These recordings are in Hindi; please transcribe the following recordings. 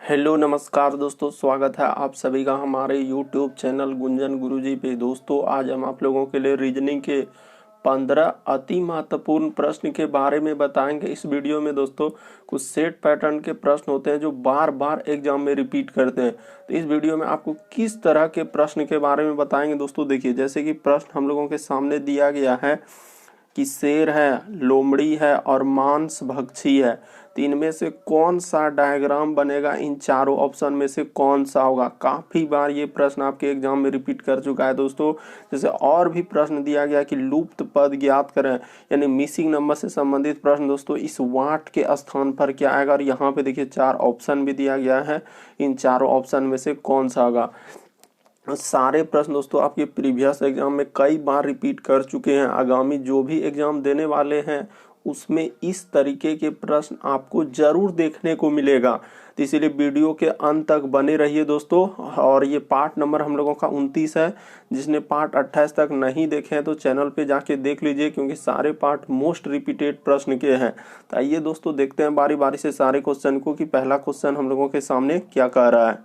हेलो नमस्कार दोस्तों, स्वागत है आप सभी का हमारे यूट्यूब चैनल गुंजन गुरुजी पे। दोस्तों आज हम आप लोगों के लिए रीजनिंग के 15 अति महत्वपूर्ण प्रश्न के बारे में बताएंगे। इस वीडियो में दोस्तों कुछ सेट पैटर्न के प्रश्न होते हैं जो बार बार एग्जाम में रिपीट करते हैं। तो इस वीडियो में आपको किस तरह के प्रश्न के बारे में बताएंगे दोस्तों। देखिए, जैसे कि प्रश्न हम लोगों के सामने दिया गया है कि शेर है, लोमड़ी है और मांस भक्षी है, तो इनमें से कौन सा डायग्राम बनेगा, इन चारों ऑप्शन में से कौन सा होगा। काफी बार ये प्रश्न आपके एग्जाम में रिपीट कर चुका है दोस्तों। जैसे और भी प्रश्न दिया गया कि लुप्त पद ज्ञात करें, यानी मिसिंग नंबर से संबंधित प्रश्न दोस्तों, इस वाट के स्थान पर क्या आएगा। और यहाँ पे देखिए 4 ऑप्शन भी दिया गया है, इन चारों ऑप्शन में से कौन सा होगा। सारे प्रश्न दोस्तों आपके प्रीवियस एग्जाम में कई बार रिपीट कर चुके हैं। आगामी जो भी एग्जाम देने वाले हैं उसमें इस तरीके के प्रश्न आपको जरूर देखने को मिलेगा। तो इसीलिए वीडियो के अंत तक बने रहिए दोस्तों। और ये पार्ट नंबर हम लोगों का 29 है। जिसने पार्ट 28 तक नहीं देखे हैं तो चैनल पे जाके देख लीजिए, क्योंकि सारे पार्ट मोस्ट रिपीटेड प्रश्न के हैं। तो आइए दोस्तों देखते हैं बारी बारी से सारे क्वेश्चन को कि पहला क्वेश्चन हम लोगों के सामने क्या कह रहा है।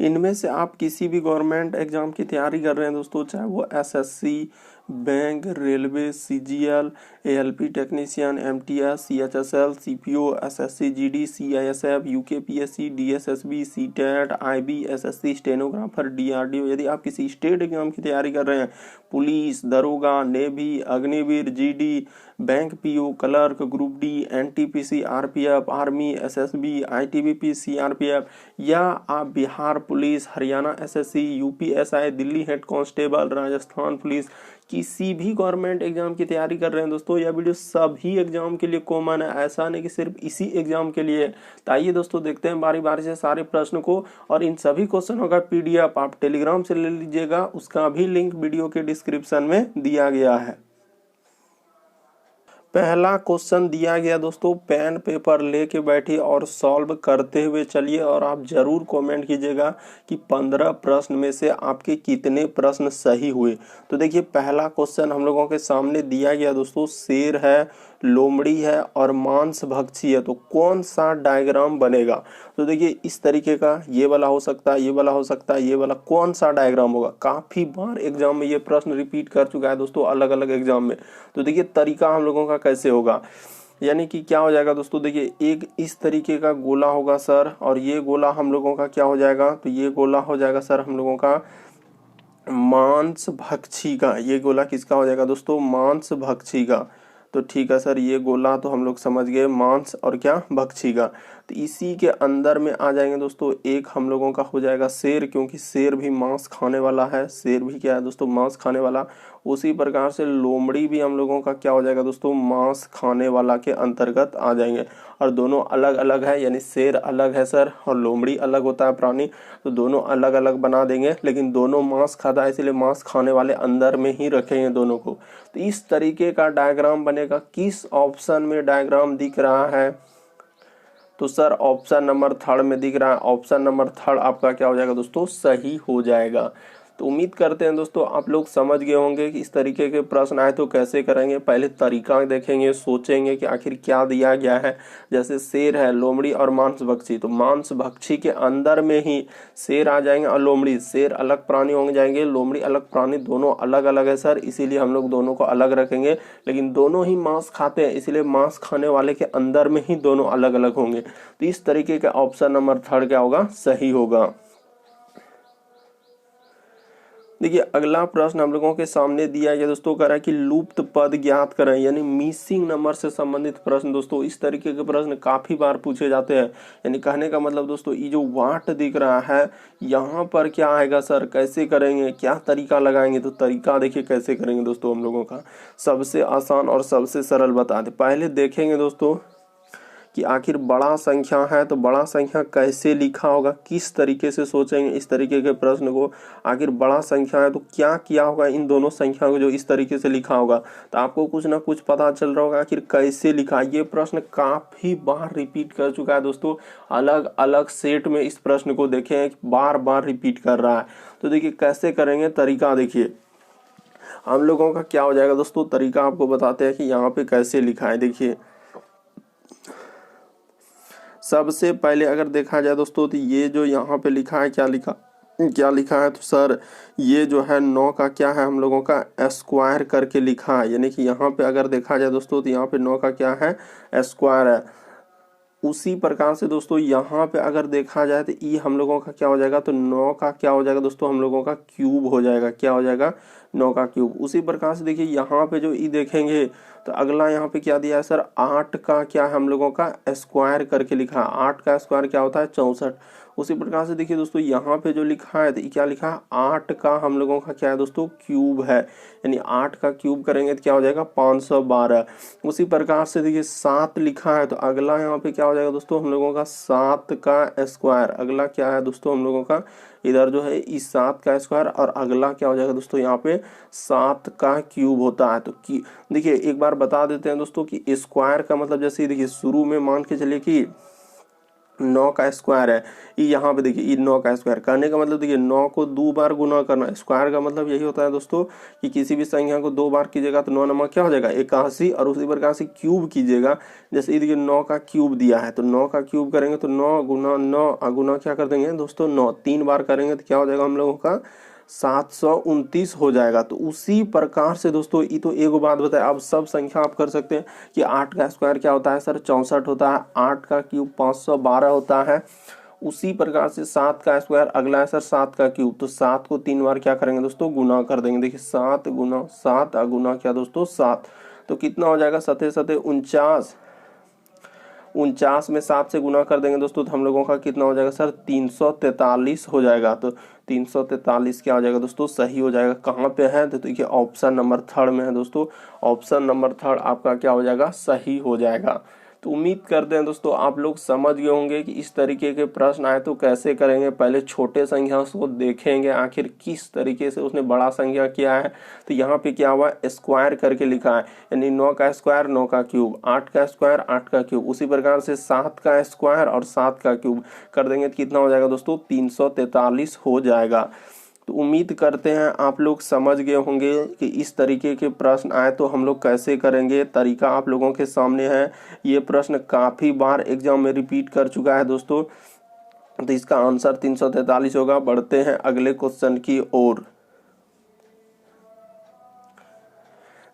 इनमें से आप किसी भी गवर्नमेंट एग्जाम की तैयारी कर रहे हैं दोस्तों, चाहे वो SSC, bank, railway, CGL, ALP technician, MTS, CHSL, CPO, SSC GD, CISF, UKPSC, DSSB, CTET, IB, SSC, stenographer, DRDO, यदि आप किसी स्टेट एग्जाम की तैयारी कर रहे हैं, पुलिस, दरोगा, navy, Agniveer, GD, bank PO, clerk, group D, NTPC, RPF, army, SSB, ITBP, CRPF, या आप Bihar police, Haryana SSC, UPSI, Delhi head constable, Rajasthan police, किसी भी गवर्नमेंट एग्जाम की तैयारी कर रहे हैं दोस्तों, यह वीडियो सभी एग्जाम के लिए कॉमन है, ऐसा नहीं कि सिर्फ इसी एग्जाम के लिए। तो आइए दोस्तों देखते हैं बारी बारी से सारे प्रश्न को। और इन सभी क्वेश्चनों का पीडीएफ आप टेलीग्राम से ले लीजिएगा, उसका भी लिंक वीडियो के डिस्क्रिप्शन में दिया गया है। पहला क्वेश्चन दिया गया दोस्तों, पेन पेपर लेके बैठिए और सॉल्व करते हुए चलिए। और आप जरूर कमेंट कीजिएगा कि 15 प्रश्न में से आपके कितने प्रश्न सही हुए। तो देखिए पहला क्वेश्चन हम लोगों के सामने दिया गया दोस्तों, शेर है, लोमड़ी है और मांस भक्षी है, तो कौन सा डायग्राम बनेगा। तो देखिए इस तरीके का, ये वाला हो सकता है, ये वाला हो सकता है, ये वाला, कौन सा डायग्राम होगा। काफी बार एग्जाम में ये प्रश्न रिपीट कर चुका है दोस्तों, अलग अलग एग्जाम में। तो देखिए तरीका हम लोगों का कैसे होगा, यानी कि क्या हो जाएगा दोस्तों। देखिए एक इस तरीके का गोला होगा सर, और ये गोला हम लोगों का क्या हो जाएगा, तो ये गोला हो जाएगा सर हम लोगों का मांस भक्षी का। ये गोला किसका हो जाएगा दोस्तों, मांस भक्षी का। तो ठीक है सर, ये गोला तो हम लोग समझ गए, मांस और क्या, भक्षी का। तो इसी के अंदर में आ जाएंगे दोस्तों, एक हम लोगों का हो जाएगा शेर, क्योंकि शेर भी मांस खाने वाला है। शेर भी क्या है दोस्तों, मांस खाने वाला। उसी प्रकार से लोमड़ी भी हम लोगों का क्या हो जाएगा दोस्तों, मांस खाने वाला के अंतर्गत आ जाएंगे। और दोनों अलग अलग है, यानी शेर अलग है सर और लोमड़ी अलग होता है प्राणी, तो दोनों अलग अलग बना देंगे। लेकिन दोनों मांस खाता है, इसलिए मांस खाने वाले अंदर में ही रखेंगे दोनों को। तो इस तरीके का डायग्राम बनेगा। किस ऑप्शन में डायग्राम दिख रहा है, तो सर ऑप्शन नंबर 3 में दिख रहा है। ऑप्शन नंबर 3 आपका क्या हो जाएगा दोस्तों, सही हो जाएगा। तो उम्मीद करते हैं दोस्तों आप लोग समझ गए होंगे कि इस तरीके के प्रश्न आए तो कैसे करेंगे। पहले तरीका देखेंगे, सोचेंगे कि आखिर क्या दिया गया है। जैसे शेर है, लोमड़ी और मांस भक्षी, तो मांस भक्षी के अंदर में ही शेर आ जाएंगे और लोमड़ी। शेर अलग प्राणी होंगे जाएंगे, लोमड़ी अलग प्राणी, दोनों अलग अलग है सर, इसीलिए हम लोग दोनों को अलग रखेंगे। लेकिन दोनों ही मांस खाते हैं, इसीलिए मांस खाने वाले के अंदर में ही दोनों अलग अलग होंगे। तो इस तरीके का ऑप्शन नंबर 3 क्या होगा, सही होगा। देखिए अगला प्रश्न हम लोगों के सामने दिया गया दोस्तों, कह रहा है कि लुप्त पद ज्ञात करें, यानी मिसिंग नंबर से संबंधित प्रश्न। दोस्तों इस तरीके के प्रश्न काफी बार पूछे जाते हैं। यानी कहने का मतलब दोस्तों, ये जो वाट दिख रहा है यहाँ पर क्या आएगा सर, कैसे करेंगे, क्या तरीका लगाएंगे। तो तरीका देखिए कैसे करेंगे दोस्तों, हम लोगों का सबसे आसान और सबसे सरल बता दे। पहले देखेंगे दोस्तों कि आखिर बड़ा संख्या है तो बड़ा संख्या कैसे लिखा होगा, किस तरीके से सोचेंगे इस तरीके के प्रश्न को। आखिर बड़ा संख्या है तो क्या किया होगा इन दोनों संख्याओं को जो इस तरीके से लिखा होगा, तो आपको कुछ ना कुछ पता चल रहा होगा आखिर कैसे लिखा। ये प्रश्न काफी बार रिपीट कर चुका है दोस्तों, अलग अलग सेट में इस प्रश्न को देखें, बार बार रिपीट कर रहा है। तो देखिए कैसे करेंगे, तरीका देखिए हम लोगों का क्या हो जाएगा दोस्तों। तरीका आपको बताते हैं कि यहाँ पे कैसे लिखा है। देखिए सबसे पहले अगर देखा जाए दोस्तों तो ये जो यहाँ पे लिखा है, क्या लिखा है, तो सर ये जो है 9 का क्या है हम लोगों का स्क्वायर करके लिखा है। यानी कि यहाँ पे अगर देखा जाए दोस्तों तो यहाँ पे 9 का क्या है स्क्वायर है। उसी प्रकार से दोस्तों यहाँ पे अगर देखा जाए तो ई हम लोगों का क्या हो जाएगा, तो 9 का क्या हो जाएगा दोस्तों हम लोगों का क्यूब हो जाएगा। क्या हो जाएगा, 9 का क्यूब। उसी प्रकार से देखिए यहाँ पे जो ई देखेंगे तो अगला यहाँ पे क्या दिया है सर, 8 का क्या है हम लोगों का स्क्वायर करके लिखा है। 8 का स्क्वायर क्या होता है, 64। उसी प्रकार से देखिए दोस्तों यहाँ पे जो लिखा है तो क्या लिखा है, 8 का हम लोगों का क्या है दोस्तों क्यूब है। यानी 8 का क्यूब करेंगे तो क्या हो जाएगा 512। उसी प्रकार से देखिए 7 लिखा है तो अगला यहाँ पे क्या हो जाएगा दोस्तों हम लोगों का 7 का स्क्वायर। अगला क्या है दोस्तों हम लोगों का, इधर जो है इस 7 का स्क्वायर और अगला क्या हो जाएगा दोस्तों यहाँ पे 7 का क्यूब होता है। तो देखिए एक बार बता देते हैं दोस्तों कि स्क्वायर का मतलब जैसे देखिए शुरू में मान के चलिए कि 9 का स्क्वायर है, यहाँ पे देखिए 9 का स्क्वायर करने का मतलब देखिए 9 को 2 बार गुना करना। स्क्वायर का मतलब यही होता है दोस्तों कि किसी भी संख्या को 2 बार कीजिएगा तो 9 नंबर क्या हो जाएगा 81। और उसी प्रकार से क्यूब कीजिएगा, जैसे ये देखिए 9 का क्यूब दिया है तो 9 का क्यूब करेंगे तो 9 गुना 9 गुना क्या कर देंगे दोस्तों 9, 3 बार करेंगे तो क्या हो जाएगा हम लोगों का 729 हो जाएगा। तो उसी प्रकार से दोस्तों ये तो एक बात बताए, अब सब संख्या आप कर सकते हैं कि 8 का स्क्वायर क्या होता है सर 64 होता है, 8 का क्यूब 512 होता है। उसी प्रकार से 7 का स्क्वायर अगला है सर 7 का क्यूब, तो 7 को 3 बार क्या करेंगे दोस्तों गुना कर देंगे। देखिए 7 गुना 7 गुना क्या दोस्तों 7, तो कितना हो जाएगा 7 7 49। 49 में 7 से गुना कर देंगे दोस्तों तो हम लोगों का कितना हो जाएगा सर 343 हो जाएगा। तो 343 क्या हो जाएगा दोस्तों सही हो जाएगा। कहाँ पे है तो देखिए ऑप्शन नंबर 3 में है दोस्तों। ऑप्शन नंबर 3 आपका क्या हो जाएगा सही हो जाएगा। तो उम्मीद करते हैं दोस्तों आप लोग समझ गए होंगे कि इस तरीके के प्रश्न आए तो कैसे करेंगे। पहले छोटे संख्या को देखेंगे आखिर किस तरीके से उसने बड़ा संख्या किया है। तो यहाँ पे क्या हुआ स्क्वायर करके लिखा है, यानी 9 का स्क्वायर 9 का क्यूब, 8 का स्क्वायर 8 का क्यूब। उसी प्रकार से 7 का स्क्वायर और 7 का क्यूब कर देंगे तो कितना हो जाएगा दोस्तों 343 हो जाएगा। तो उम्मीद करते हैं आप लोग समझ गए होंगे कि इस तरीके के प्रश्न आए तो हम लोग कैसे करेंगे। तरीका आप लोगों के सामने है। ये प्रश्न काफ़ी बार एग्जाम में रिपीट कर चुका है दोस्तों। तो इसका आंसर 343 होगा। बढ़ते हैं अगले क्वेश्चन की ओर।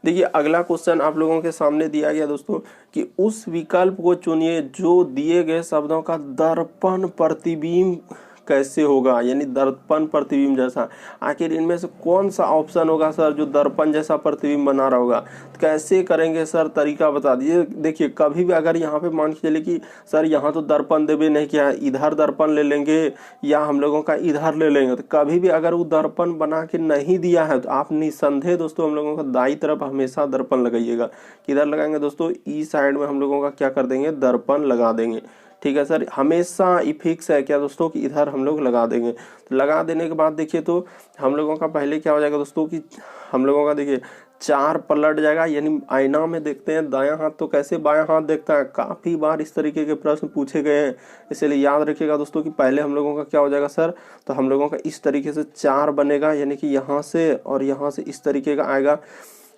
देखिए अगला क्वेश्चन आप लोगों के सामने दिया गया दोस्तों कि उस विकल्प को चुनिए जो दिए गए शब्दों का दर्पण प्रतिबिंब कैसे होगा, यानी दर्पण प्रतिबिंब जैसा। आखिर इनमें से कौन सा ऑप्शन होगा सर जो दर्पण जैसा प्रतिबिंब बना रहा होगा। तो कैसे करेंगे सर, तरीका बता दीजिए। देखिए कभी भी अगर यहाँ पे मान के चलिए कि सर यहाँ तो दर्पण देवे नहीं किया है, इधर दर्पण ले लेंगे या हम लोगों का इधर ले लेंगे, तो कभी भी अगर वो दर्पण बना के नहीं दिया है तो आप निसंदेह दोस्तों हम लोगों का दाईं तरफ हमेशा दर्पण लगाइएगा। किधर लगाएंगे दोस्तों, ई साइड में हम लोगों का क्या कर देंगे दर्पण लगा देंगे। ठीक है सर, हमेशा ये फिक्स है क्या दोस्तों कि इधर हम लोग लगा देंगे। तो लगा देने के बाद देखिए तो हम लोगों का पहले क्या हो जाएगा दोस्तों कि हम लोगों का देखिए 4 पलट जाएगा। यानी आईना में देखते हैं दायां हाथ तो कैसे बायां हाथ देखता है। काफी बार इस तरीके के प्रश्न पूछे गए हैं, इसलिए याद रखिएगा दोस्तों कि पहले हम लोगों का क्या हो जाएगा सर, तो हम लोगों का इस तरीके से 4 बनेगा, यानी कि यहाँ से और यहाँ से इस तरीके का आएगा।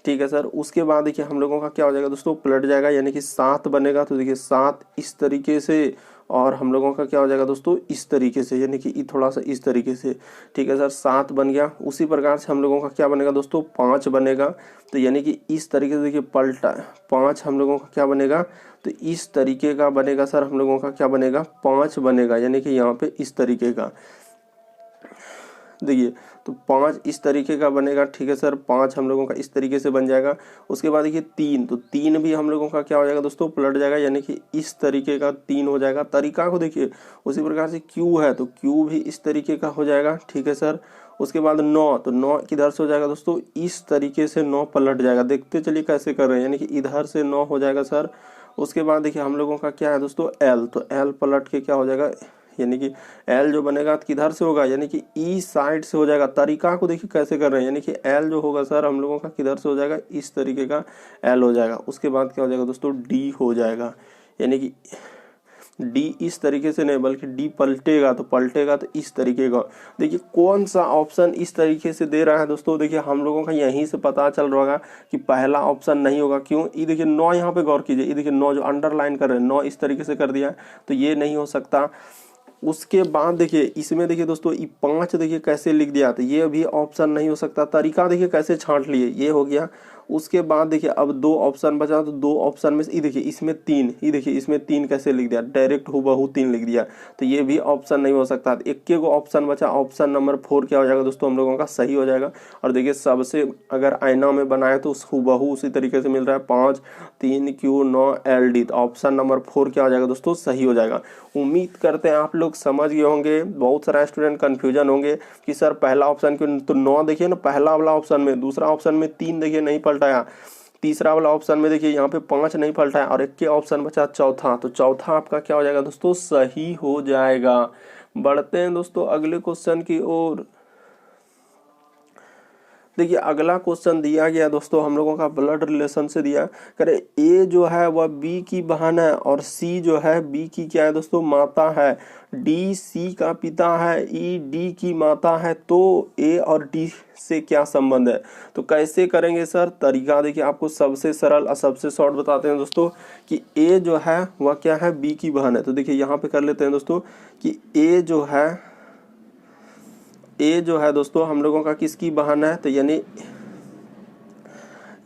ठीक है सर, उसके बाद देखिए हम लोगों का क्या हो जाएगा दोस्तों पलट जाएगा, यानी कि 7 बनेगा। तो देखिए 7 इस तरीके से और हम लोगों का क्या हो जाएगा दोस्तों इस तरीके से, यानी कि थोड़ा सा इस तरीके से। ठीक है सर, 7 बन गया। उसी प्रकार से हम लोगों का क्या बनेगा दोस्तों 5 बनेगा। तो यानी कि इस तरीके से देखिए पलटा 5 हम लोगों का क्या बनेगा, तो इस तरीके का बनेगा सर हम लोगों का क्या बनेगा 5 बनेगा, यानी कि यहाँ पे इस तरीके का देखिए तो 5 इस तरीके का बनेगा। ठीक है सर, 5 हम लोगों का इस तरीके से बन जाएगा। उसके बाद देखिए 3, तो 3 भी हम लोगों का क्या हो जाएगा दोस्तों पलट जाएगा, यानी कि इस तरीके का 3 हो जाएगा। तरीका को देखिए उसी प्रकार से क्यू है तो क्यू भी इस तरीके का हो जाएगा। ठीक है सर, उसके बाद 9, तो 9 किधर से हो जाएगा दोस्तों इस तरीके से 9 पलट जाएगा। देखते चलिए कैसे कर रहे हैं, यानी कि इधर से 9 हो जाएगा सर। उसके बाद देखिए हम लोगों का क्या है दोस्तों एल, तो एल पलट के क्या हो जाएगा, यानी कि एल जो बनेगा किधर से होगा, यानी कि ई साइड से हो जाएगा। तरीका को देखिए कैसे कर रहे हैं, यानी कि एल जो होगा सर हम लोगों का किधर से हो जाएगा इस तरीके का एल हो जाएगा। उसके बाद क्या हो जाएगा दोस्तों डी हो जाएगा, यानी कि डी इस तरीके से नहीं बल्कि डी पलटेगा तो इस तरीके का। देखिए कौन सा ऑप्शन इस तरीके से दे रहा है दोस्तों। देखिए हम लोगों का यहीं से पता चल रहा होगा कि पहला ऑप्शन नहीं होगा। क्यों? ये देखिए 9 यहाँ पे गौर कीजिए, ये देखिए 9 जो अंडरलाइन कर रहे हैं 9 इस तरीके से कर दिया है, तो ये नहीं हो सकता। उसके बाद देखिए इसमें देखिए दोस्तों ये 5 देखिए कैसे लिख दिया, तो ये भी ऑप्शन नहीं हो सकता। तरीका देखिए कैसे छांट लिए, ये हो गया। उसके बाद देखिए अब 2 ऑप्शन बचा, तो 2 ऑप्शन में ये देखिए इसमें 3, ये देखिए इसमें 3 कैसे लिख दिया, डायरेक्ट हूबहू 3 लिख दिया, तो ये भी ऑप्शन नहीं हो सकता। तो एक को ऑप्शन बचा, ऑप्शन नंबर 4 क्या हो जाएगा दोस्तों हम लोगों का सही हो जाएगा। और देखिए सबसे अगर आईना में बनाए तो हूबहू उसी तरीके से मिल रहा है 5 3 Q 9 LD, तो ऑप्शन नंबर 4 क्या हो जाएगा दोस्तों सही हो जाएगा। उम्मीद करते हैं आप लोग समझ गए होंगे। बहुत सारा स्टूडेंट कंफ्यूजन होंगे कि सर पहला ऑप्शन क्यों, तो 9 देखिए ना पहला वाला ऑप्शन में, दूसरा ऑप्शन में 3 देखिए नहीं पलटाया, तीसरा वाला ऑप्शन में देखिए यहाँ पे 5 नहीं पलटाया, और एक के ऑप्शन बचा चौथा, तो चौथा आपका क्या हो जाएगा दोस्तों सही हो जाएगा। बढ़ते हैं दोस्तों अगले क्वेश्चन की ओर। देखिए अगला क्वेश्चन दिया गया दोस्तों हम लोगों का ब्लड रिलेशन से दिया, करे ए जो है वह बी की बहन है और सी जो है बी की क्या है दोस्तों माता है, डी सी का पिता है, ई डी की माता है, तो ए और डी से क्या संबंध है। तो कैसे करेंगे सर, तरीका देखिए आपको सबसे सरल और सबसे शॉर्ट बताते हैं दोस्तों कि ए जो है वह क्या है बी की बहन है। तो देखिए यहाँ पे कर लेते हैं दोस्तों कि ए जो है दोस्तों हम लोगों का किसकी बहन है, तो यानी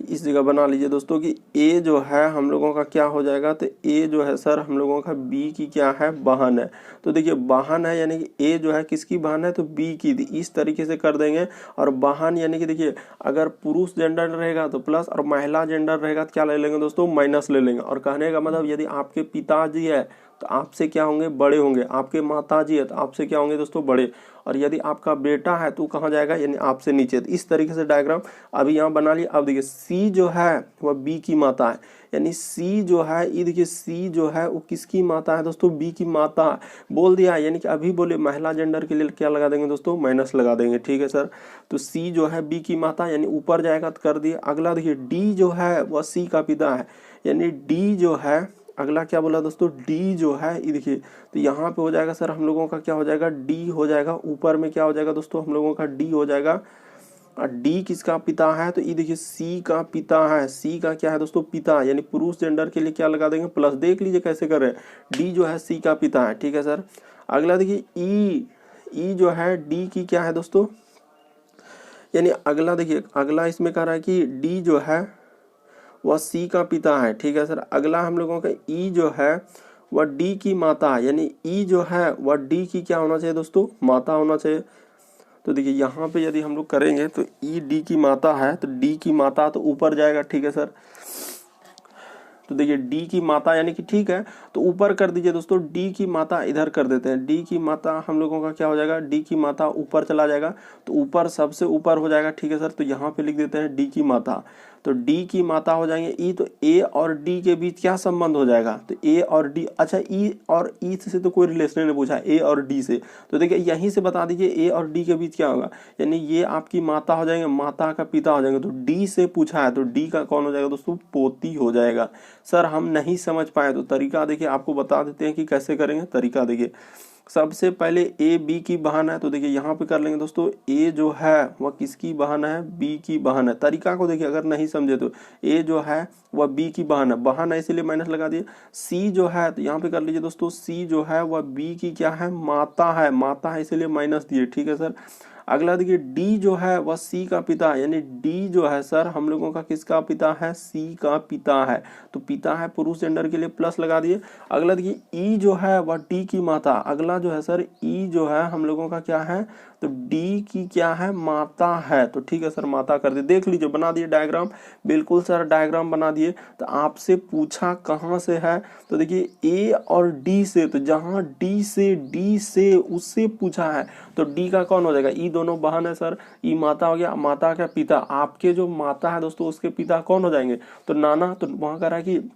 इस जगह बना लीजिए दोस्तों कि ए जो है हम लोगों का क्या हो जाएगा, तो ए जो है सर हम लोगों का बी की क्या है बहन है। तो देखिए बहन है यानी कि ए जो है किसकी बहन है, तो बी की, इस तरीके से कर देंगे। और बहन यानी कि देखिए अगर पुरुष जेंडर रहेगा तो प्लस, और महिला जेंडर रहेगा तो क्या ले लेंगे दोस्तों माइनस ले लेंगे। और कहने का मतलब यदि आपके पिताजी है तो आपसे क्या होंगे बड़े होंगे, आपके माताजी है तो आपसे क्या होंगे दोस्तों बड़े, और यदि आपका बेटा है तो कहाँ जाएगा यानी आपसे नीचे। तो इस तरीके से डायग्राम अभी यहाँ बना लिया। अब देखिए सी जो है वह बी की माता है, यानी सी जो है ये देखिए सी जो है वो किसकी माता है दोस्तों बी की माता बोल दिया, यानी कि अभी बोले महिला जेंडर के लिए क्या लगा देंगे दोस्तों माइनस लगा देंगे। ठीक है सर, तो सी जो है बी की माता यानी ऊपर जाएगा तो कर दिया। अगला देखिए डी जो है वह सी का पिता है, यानी डी जो है अगला क्या बोला दोस्तों डी जो है ये देखिए, तो यहाँ पे हो जाएगा सर हम लोगों का क्या हो जाएगा डी हो जाएगा। ऊपर में क्या हो जाएगा दोस्तों हम लोगों का डी हो जाएगा। और डी किसका पिता है, तो ये देखिए सी का पिता है, सी का क्या है दोस्तों पिता, यानी पुरुष जेंडर के लिए क्या लगा देंगे प्लस। देख लीजिए कैसे कर रहे हैं, डी जो है सी का पिता है। ठीक है सर, अगला देखिए ई जो है डी की क्या है दोस्तों, यानी अगला देखिए अगला इसमें कह रहा है कि डी जो है वह सी का पिता है। ठीक है सर, अगला हम लोगों का ई जो है वह डी की माता है, यानी ई जो है वह डी की क्या होना चाहिए दोस्तों माता होना चाहिए। तो देखिए यहाँ पे यदि हम लोग करेंगे तो ई डी की माता है, तो डी की माता तो ऊपर जाएगा। ठीक है सर, तो देखिए डी की माता यानी कि ठीक है तो ऊपर कर दीजिए दोस्तों, डी की माता इधर कर देते हैं, डी की माता हम लोगों का क्या हो जाएगा डी की माता ऊपर चला जाएगा, तो ऊपर सबसे ऊपर हो जाएगा। ठीक है सर, तो यहाँ पे लिख देते हैं डी की माता, तो डी की माता हो जाएंगे ई, तो ए और डी के बीच क्या संबंध हो जाएगा, तो ए और डी, अच्छा ई और ई से तो कोई रिलेशन नहीं पूछा, ए और डी से, तो देखिए यहीं से बता दीजिए ए और डी के बीच क्या होगा, यानी ये आपकी माता हो जाएंगे, माता का पिता हो जाएंगे, तो डी से पूछा है तो डी का कौन हो जाएगा दोस्तों पोती हो जाएगा। सर हम नहीं समझ पाए तो तरीका देखिए आपको बता देते हैं कि कैसे करेंगे। तरीका देखिए सबसे पहले ए बी की बहन है, तो देखिए यहाँ पे कर लेंगे दोस्तों ए जो है वह किसकी बहन है बी की बहन है। तरीका को देखिए अगर नहीं समझे तो ए जो है वह बी की बहन है इसीलिए माइनस लगा दिए। सी जो है तो यहाँ पे कर लीजिए दोस्तों सी जो है वह बी की क्या है माता है इसीलिए माइनस दिए। ठीक है सर, अगला देखिए डी जो है वह सी का पिता है, यानी डी जो है सर हम लोगों का किसका पिता है सी का पिता है, तो पिता है पुरुष जेंडर के लिए प्लस लगा दिए। अगला देखिए ई जो है वह डी की माता, अगला जो है सर ई जो है हम लोगों का क्या है तो डी की क्या है माता है, तो ठीक है सर माता कर दिए। देख लीजिए बना दिए डायग्राम, बिल्कुल सर डायग्राम बना दिए। तो आपसे पूछा कहाँ से है, तो देखिए ए और डी से, तो जहाँ डी से उससे पूछा है तो डी का कौन हो जाएगा, ई दोनों बहन है सर, ई माता हो गया, माता का पिता, आपके जो माता है दोस्तों उसके पिता कौन हो जाएंगे तो नाना, तो वहां कह रहा है कि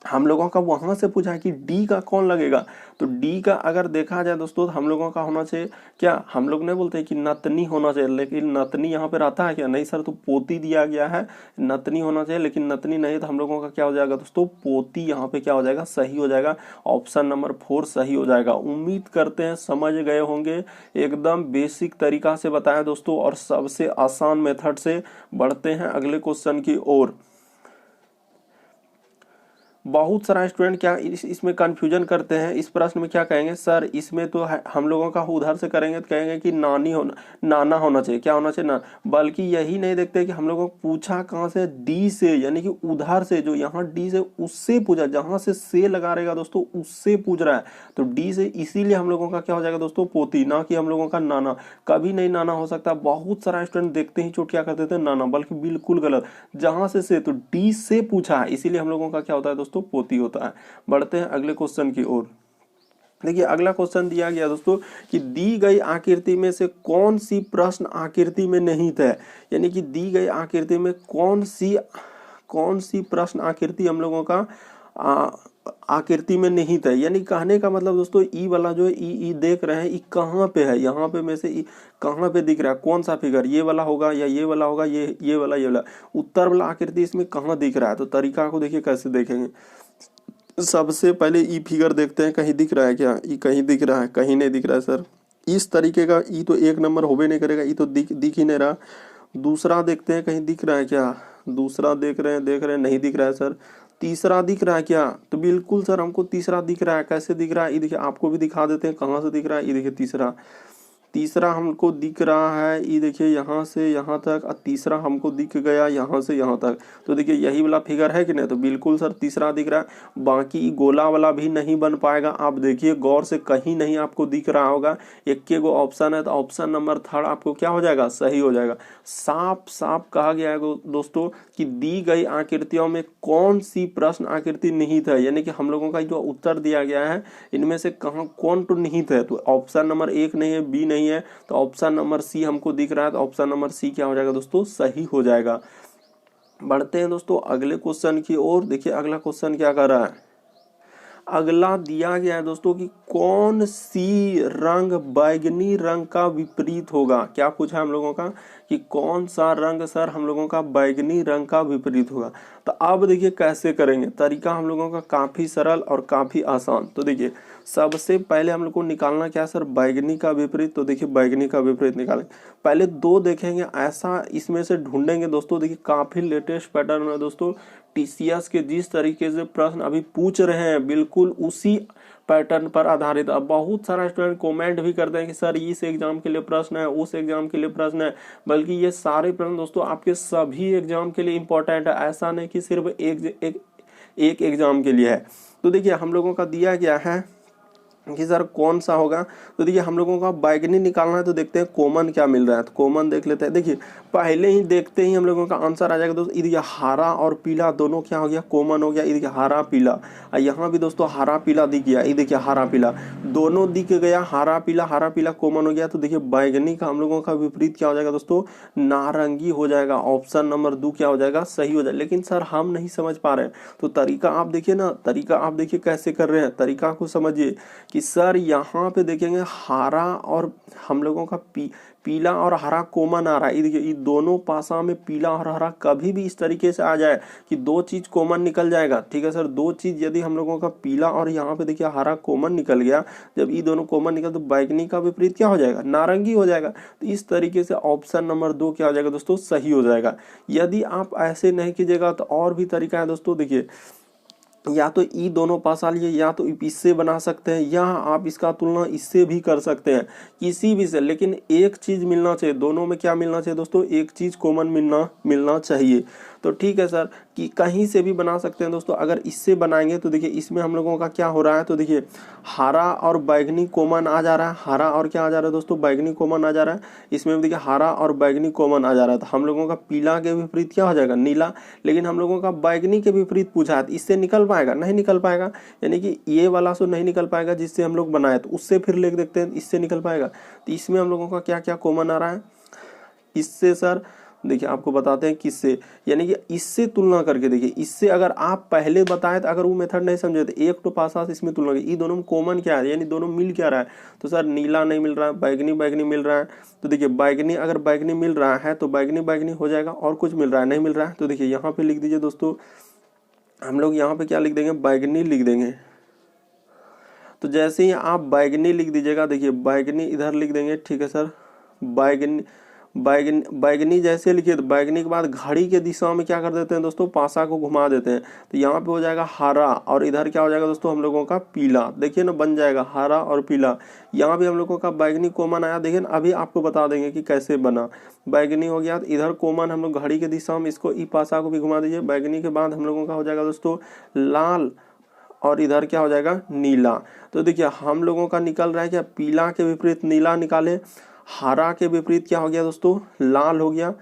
हम लोगों का वहां से पूछा है कि डी का कौन लगेगा, तो डी का अगर देखा जाए दोस्तों तो हम लोगों का होना चाहिए क्या, हम लोग नहीं बोलते कि नतनी होना चाहिए, लेकिन नतनी यहाँ पे रहता है क्या, नहीं सर, तो पोती दिया गया है, नतनी होना चाहिए, लेकिन नतनी नहीं, तो हम लोगों का क्या हो जाएगा दोस्तों, पोती यहाँ पे क्या हो जाएगा, सही हो जाएगा, ऑप्शन नंबर 4 सही हो जाएगा। उम्मीद करते हैं समझ गए होंगे, एकदम बेसिक तरीका से बताया दोस्तों और सबसे आसान मेथड से। बढ़ते हैं अगले क्वेश्चन की ओर। बहुत सारा स्टूडेंट क्या इसमें कंफ्यूजन करते हैं, इस प्रश्न में क्या कहेंगे, सर इसमें तो हम लोगों का उधर से करेंगे तो कहेंगे कि नाना होना चाहिए, क्या होना चाहिए, ना, बल्कि यही नहीं देखते कि हम लोगों को पूछा कहाँ से, डी से, यानी कि उधर से, जो यहाँ डी से उससे पूछा, जहां से लगा रहेगा दोस्तों उससे पूछ रहा है, तो डी से, इसीलिए हम लोगों का क्या हो जाएगा दोस्तों, पोती, ना कि हम लोगों का नाना, कभी नहीं नाना हो सकता। बहुत सारा स्टूडेंट देखते ही चोट क्या कर देते हैं, नाना, बल्कि बिल्कुल गलत, जहां से, तो डी से पूछा है, इसीलिए हम लोगों का क्या होता है दोस्तों, पोती होता है। बढ़ते हैं अगले क्वेश्चन की ओर। देखिए अगला क्वेश्चन दिया गया दोस्तों कि दी गई आकृति में से कौन सी प्रश्न आकृति में निहित है, यानी कि दी गई आकृति में कौन सी प्रश्न आकृति हम लोगों का आकृति में निहित है, यानी कहने का मतलब दोस्तों ई वाला जो ई देख रहे हैं, ई कहाँ पे है, यहाँ पे में से ई कहाँ पे दिख रहा है, कौन सा फिगर, ये वाला होगा या ये वाला होगा, ये वाला उत्तर वाला आकृति इसमें कहाँ दिख रहा है। तो तरीका को देखिए कैसे देखेंगे। सबसे पहले ई फिगर देखते हैं, कहीं दिख रहा है क्या, ई कहीं दिख रहा है, कहीं नहीं दिख रहा है सर, इस तरीके का ई तो 1 नंबर होबे नहीं करेगा, ई तो दिख ही नहीं रहा। दूसरा देखते हैं कहीं दिख रहा है क्या, दूसरा देख रहे हैं नहीं दिख रहा है सर। तीसरा दिख रहा है क्या, तो बिल्कुल सर हमको तीसरा दिख रहा है, कैसे दिख रहा है, ये देखिए आपको भी दिखा देते हैं कहाँ से दिख रहा है, ये देखिए तीसरा हमको दिख रहा है, ये देखिए यहाँ से यहाँ तक, और तीसरा हमको दिख गया यहाँ से यहाँ तक, तो देखिए यही वाला फिगर है कि नहीं, तो बिल्कुल सर तीसरा दिख रहा है। बाकी गोला वाला भी नहीं बन पाएगा, आप देखिए गौर से, कहीं नहीं आपको दिख रहा होगा, एक गो ऑप्शन है, तो ऑप्शन नंबर 3 आपको क्या हो जाएगा, सही हो जाएगा। साफ साफ कहा गया है दोस्तों कि दी गई आकृतियों में कौन सी प्रश्न आकृति निहित है, यानी कि हम लोगों का जो उत्तर दिया गया है इनमें से कहाँ कौन तो निहित है, तो ऑप्शन नंबर 1 नहीं है, बी नहीं है, तो ऑप्शन नंबर सी हमको दिख रहा है, तो ऑप्शन नंबर सी क्या हो जाएगा दोस्तों, सही हो जाएगा। बढ़ते हैं दोस्तों अगले क्वेश्चन की ओर। देखिए अगला क्वेश्चन क्या कर रहा है, अगला दिया गया है दोस्तों कि कौन सी रंग बैगनी रंग का विपरीत होगा, क्या पूछा हम लोगों का कि कौन सा रंग सर हम लोगों का बैगनी रंग का विपरीत होगा। तो अब देखिए कैसे करेंगे, तरीका हम लोगों का काफी सरल और काफी आसान। तो देखिए सबसे पहले हम लोग को निकालना क्या सर, बैगनी का विपरीत, तो देखिए बैगनी का विपरीत निकालेंगे, पहले 2 देखेंगे, ऐसा इसमें से ढूंढेंगे दोस्तों। देखिए काफी लेटेस्ट पैटर्न है दोस्तों, टीसीएस के जिस तरीके से प्रश्न अभी पूछ रहे हैं बिल्कुल उसी पैटर्न पर आधारित। अब बहुत सारा स्टूडेंट कमेंट भी करते हैं कि सर इस एग्जाम के लिए प्रश्न है, उस एग्जाम के लिए प्रश्न है, बल्कि ये सारे प्रश्न दोस्तों आपके सभी एग्जाम के लिए इंपॉर्टेंट है, ऐसा नहीं कि सिर्फ एक एग्जाम के लिए है। तो देखिए हम लोगों का दिया गया है कि सर कौन सा होगा, तो देखिए हम लोगों का बैगनी निकालना है, तो देखते हैं कॉमन क्या मिल रहा है, तो कॉमन देख लेते हैं। देखिए पहले ही देखते ही हम लोगों का आंसर आ जाएगा दोस्तों, इधर हरा और पीला दोनों क्या हो गया, कॉमन हो गया, इधर हरा पीला, और यहाँ भी दोस्तों हरा पीला दिख गया, ये देखिए हरा पीला दोनों दिख गया, हरा पीला कॉमन हो गया। तो देखिए बैगनी का हम लोगों का विपरीत क्या हो जाएगा दोस्तों, नारंगी हो जाएगा, ऑप्शन नंबर 2 क्या हो जाएगा, सही हो जाएगा। लेकिन सर हम नहीं समझ पा रहे हैं, तो तरीका आप देखिए ना, तरीका आप देखिए कैसे कर रहे हैं, तरीका को समझिए कि सर यहाँ पे देखेंगे हरा और हम लोगों का पीला और हरा कॉमन आ रहा है, देखिए ये दोनों पासा में पीला और हरा कभी भी इस तरीके से आ जाए कि 2 चीज कॉमन निकल जाएगा, ठीक है सर, 2 चीज यदि हम लोगों का पीला और यहाँ पे देखिए हरा कॉमन निकल गया, जब ये दोनों कॉमन निकल तो बैगनी का विपरीत क्या हो जाएगा, नारंगी हो जाएगा। तो इस तरीके से ऑप्शन नंबर 2 क्या हो जाएगा दोस्तों, सही हो जाएगा। यदि आप ऐसे नहीं कीजिएगा तो और भी तरीका है दोस्तों, देखिए या तो ई दोनों पास आ लिए, या तो इससे बना सकते हैं, या आप इसका तुलना इससे भी कर सकते हैं, किसी भी से, लेकिन एक चीज मिलना चाहिए, दोनों में क्या मिलना चाहिए दोस्तों, एक चीज कॉमन मिलना चाहिए। तो ठीक है सर कि कहीं से भी बना सकते हैं दोस्तों। अगर इससे बनाएंगे तो देखिए इसमें हम लोगों का क्या हो रहा है, तो देखिए हरा और बैगनी कॉमन आ जा रहा है, हरा और क्या आ जा रहा है दोस्तों, बैगनी कॉमन आ जा रहा है, इसमें देखिए हरा और बैगनी कॉमन आ जा रहा है। तो हम लोगों का पीला के विपरीत क्या हो जाएगा, नीला, लेकिन हम लोगों का बैगनी के विपरीत पूछा है, इससे निकल पाएगा, नहीं निकल पाएगा, यानी कि ये वाला सो नहीं निकल पाएगा जिससे हम लोग बनाए, तो उससे फिर लिख देखते हैं, इससे निकल पाएगा। तो इसमें हम लोगों का क्या क्या कॉमन आ रहा है, इससे सर देखिए आपको बताते हैं किससे, यानी कि इससे तुलना करके देखिए, इससे अगर आप पहले बताए तो अगर वो मेथड नहीं समझे तो एक तो पासा इसमें तुलना की, ये दोनों में कॉमन क्या है, यानी दोनों मिल क्या रहा है, तो सर नीला नहीं मिल रहा है, बैगनी बैगनी मिल रहा है। तो देखिए बैगनी, अगर बैगनी मिल रहा है तो बैगनी बैगनी हो जाएगा, और कुछ मिल रहा है नहीं मिल रहा है, तो देखिए यहाँ पे लिख दीजिए दोस्तों, हम लोग यहाँ पे क्या लिख देंगे, बैगनी लिख देंगे। तो जैसे ही आप बैगनी लिख दीजिएगा, देखिए बैगनी इधर लिख देंगे, ठीक है सर। बैगनी बैगनी बैगनी जैसे लिखिए तो बैगनी के बाद घड़ी के दिशा में क्या कर देते हैं दोस्तों, पासा को घुमा देते हैं, तो यहाँ पे हो जाएगा हरा, और इधर क्या हो जाएगा दोस्तों हम लोगों का पीला। देखिए ना बन जाएगा हरा और पीला। यहाँ भी हम लोगों का बैगनी कॉमन आया, देखिए ना अभी आपको बता देंगे कि कैसे बना। बैगनी हो गया, तो इधर कॉमन हम लोग घड़ी के दिशा में इसको, ई पासा को भी घुमा दीजिए। बैगनी के बाद हम लोगों का हो जाएगा दोस्तों लाल, और इधर क्या हो जाएगा नीला। तो देखिए हम लोगों का निकल रहा है क्या, पीला के विपरीत नीला निकाले, हरा के विपरीत क्या हो गया दोस्तों, लाल हो गया।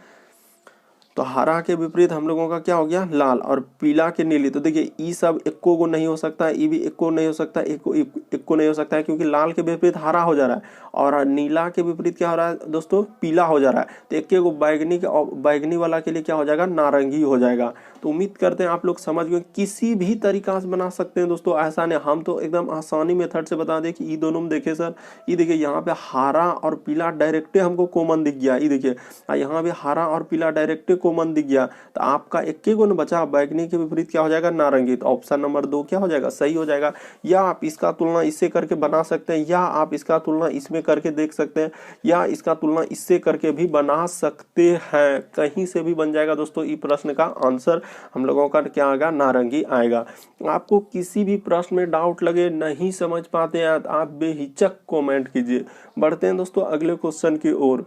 तो हरा के विपरीत हम लोगों का क्या हो गया, लाल, और पीला के नीली। तो देखिए ई सब इक्को को नहीं हो सकता है, ई भी इक्को नहीं हो सकता है, इक्को नहीं हो सकता है, क्योंकि लाल के विपरीत हरा हो जा रहा है, और नीला के विपरीत क्या हो रहा है दोस्तों, पीला हो जा रहा है। तो एक को बैगनी के, बैगनी वाला के लिए क्या हो जाएगा, नारंगी हो जाएगा। तो उम्मीद करते हैं आप लोग समझ गए, किसी भी तरीका से बना सकते हैं दोस्तों, ऐसा नहीं, हम तो एकदम आसानी मेथड से बता दें कि ई दोनों में देखे सर, ये देखिए यहाँ पे हरा और पीला डायरेक्टे हमको कॉमन दिख गया, ये देखिए यहाँ पे हरा और पीला डायरेक्टे कॉमन दिख गया। तो आपका एक ही गुण बचा, बैगनी के विपरीत क्या हो जाएगा, नारंगी। तो ऑप्शन नंबर 2 क्या हो जाएगा, सही हो जाएगा। या आप इसका तुलना इससे करके बना सकते हैं, या आप इसका तुलना इसमें करके देख सकते हैं, या इसका तुलना इससे करके भी बना सकते हैं, कहीं से भी बन जाएगा दोस्तों। इस प्रश्न का आंसर हम लोगों का क्या आएगा, नारंगी आएगा। आपको किसी भी प्रश्न में डाउट लगे, नहीं समझ पाते हैं, तो आप बेहिचक कमेंट कीजिए। बढ़ते हैं दोस्तों अगले क्वेश्चन की ओर।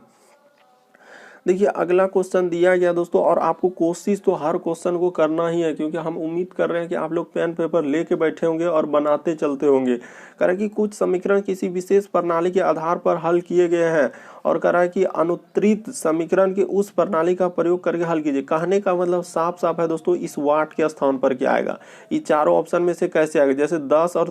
देखिए अगला क्वेश्चन दिया गया दोस्तों, और आपको कोशिश तो हर क्वेश्चन को करना ही है, क्योंकि हम उम्मीद कर रहे हैं कि आप लोग पेन पेपर लेके बैठे होंगे और बनाते चलते होंगे। कारण कि कुछ समीकरण किसी विशेष प्रणाली के आधार पर हल किए गए हैं, और कह रहा है कि अनुत्तरित समीकरण के उस प्रणाली का प्रयोग करके हल कीजिए। कहने का मतलब साफ साफ है दोस्तों, इस वाट के स्थान पर क्या आएगा, ये चारों ऑप्शन में से कैसे आएगा। जैसे 10 और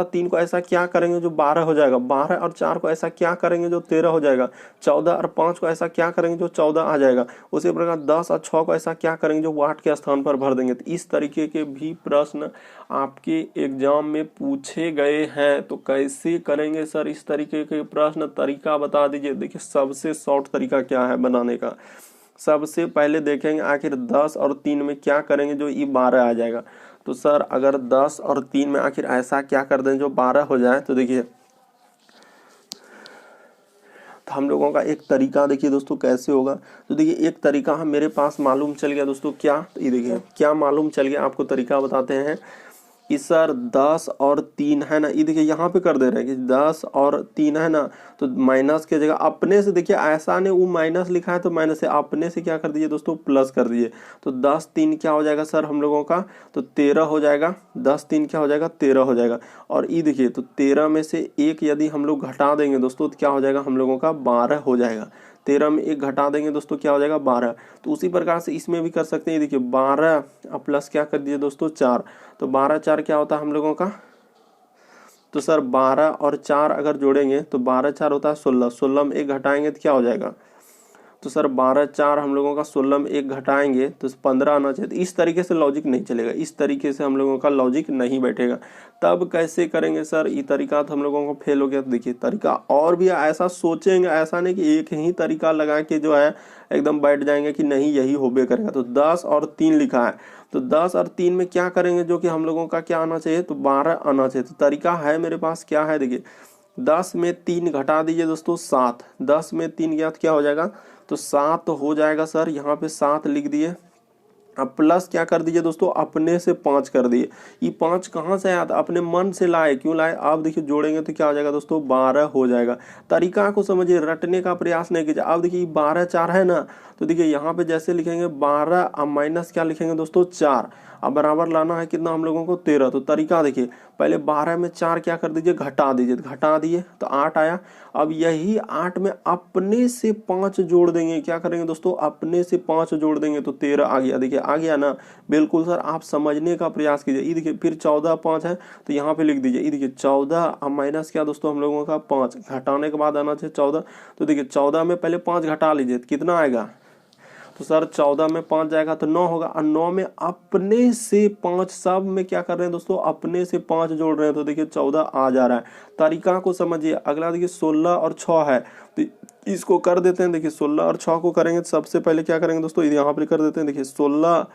3 को ऐसा क्या करेंगे जो 12 हो जाएगा, 12 और 4 को ऐसा क्या करेंगे जो 13 हो जाएगा, 14 और 5 को ऐसा क्या करेंगे जो 14 आ जाएगा। उसी प्रकार 10 और 6 को ऐसा क्या करेंगे जो वाट के स्थान पर भर देंगे। तो इस तरीके के भी प्रश्न आपके एग्जाम में पूछे गए हैं। तो कैसे करेंगे सर इस तरीके के प्रश्न, तरीका बता दीजिए। देखिए सबसे शॉर्ट तरीका क्या है बनाने का, सबसे पहले देखेंगे आखिर 10 और 3 में क्या करेंगे जो ये 12 आ जाएगा। तो सर अगर 10 और 3 में आखिर ऐसा क्या कर दें जो 12 हो जाए, तो देखिए तो हम लोगों का एक तरीका देखिए दोस्तों कैसे होगा। तो देखिए एक तरीका हम मेरे पास मालूम चल गया दोस्तों, क्या, तो ये देखिए क्या मालूम चल गया, आपको तरीका बताते हैं कि सर 10 और 3 है ना, ये देखिए यहाँ पे कर दे रहे हैं कि 10 और 3 है ना, तो माइनस की जगह अपने से, देखिए ऐसा ने वो माइनस लिखा है तो माइनस से अपने से क्या कर दीजिए दोस्तों, प्लस कर दीजिए। तो 10 3 क्या हो जाएगा सर हम लोगों का, तो 13 हो जाएगा। 10 3 क्या हो जाएगा, 13 हो जाएगा। और ये देखिए तो 13 में से एक यदि हम लोग घटा देंगे दोस्तों, तो क्या हो जाएगा हम लोगों का 12 हो जाएगा। 13 में एक घटा देंगे दोस्तों, क्या हो जाएगा 12। तो उसी प्रकार से इसमें भी कर सकते हैं। देखिए 12 प्लस क्या कर दीजिए दोस्तों 4, तो 12 4 क्या होता है हम लोगों का, तो सर 12 और 4 अगर जोड़ेंगे तो 12 4 होता है 16, 16 में एक घटाएंगे तो क्या हो जाएगा, तो सर 12 4 हम लोगों का 16 में एक घटाएंगे तो 15 आना चाहिए। तो इस तरीके से लॉजिक नहीं चलेगा, इस तरीके से हम लोगों का लॉजिक नहीं बैठेगा। तब कैसे करेंगे सर, ये तरीका तो हम लोगों को फेल हो गया। तो देखिए तरीका और भी ऐसा सोचेंगे, ऐसा नहीं कि एक ही तरीका लगा के जो है एकदम बैठ जाएंगे कि नहीं यही होबे करेगा। तो 10 और 3 लिखा है, तो 10 और 3 में क्या करेंगे जो कि हम लोगों का क्या आना चाहिए, तो 12 आना चाहिए। तो तरीका है मेरे पास, क्या है देखिए 10 में 3 घटा दीजिए दोस्तों 7, 10 में 3 गया तो क्या हो जाएगा, तो 7 हो जाएगा सर। यहाँ पे 7 लिख दिए। अब प्लस क्या कर दीजिए दोस्तों, अपने से 5 कर दिए। ये 5 कहाँ से आया था, अपने मन से लाए, क्यों लाए, आप देखिए जोड़ेंगे तो क्या हो जाएगा दोस्तों 12 हो जाएगा। तरीका को समझिए, रटने का प्रयास नहीं कीजिए। अब देखिए 12 4 है ना, तो देखिए यहाँ पे जैसे लिखेंगे 12 अब माइनस क्या लिखेंगे दोस्तों 4, अब बराबर लाना है कितना हम लोगों को 13। तो तरीका देखिए पहले 12 में 4 क्या कर दीजिए, घटा दीजिए, घटा दिए तो 8 आया। अब यही 8 में अपने से 5 जोड़ देंगे, क्या करेंगे दोस्तों अपने से 5 जोड़ देंगे तो 13 आ गया। देखिए आ गया ना, बिल्कुल सर आप समझने का प्रयास कीजिए। ये देखिए फिर 14 5 है तो यहाँ पे लिख दीजिए। ये देखिए 14 अब माइनस क्या दोस्तों हम लोगों का 5, घटाने के बाद आना चाहिए 14। तो देखिए 14 में पहले 5 घटा लीजिए तो कितना आएगा, तो सर 14 में 5 जाएगा तो 9 होगा, और 9 में अपने से 5, सब में क्या कर रहे हैं दोस्तों, अपने से 5 जोड़ रहे हैं, तो देखिए 14 आ जा रहा है। तरीका को समझिए। अगला देखिए 16 और 6 है, तो इसको कर देते हैं। देखिए 16 और 6 को करेंगे तो सबसे पहले क्या करेंगे दोस्तों, यहाँ पे कर देते हैं। देखिए 16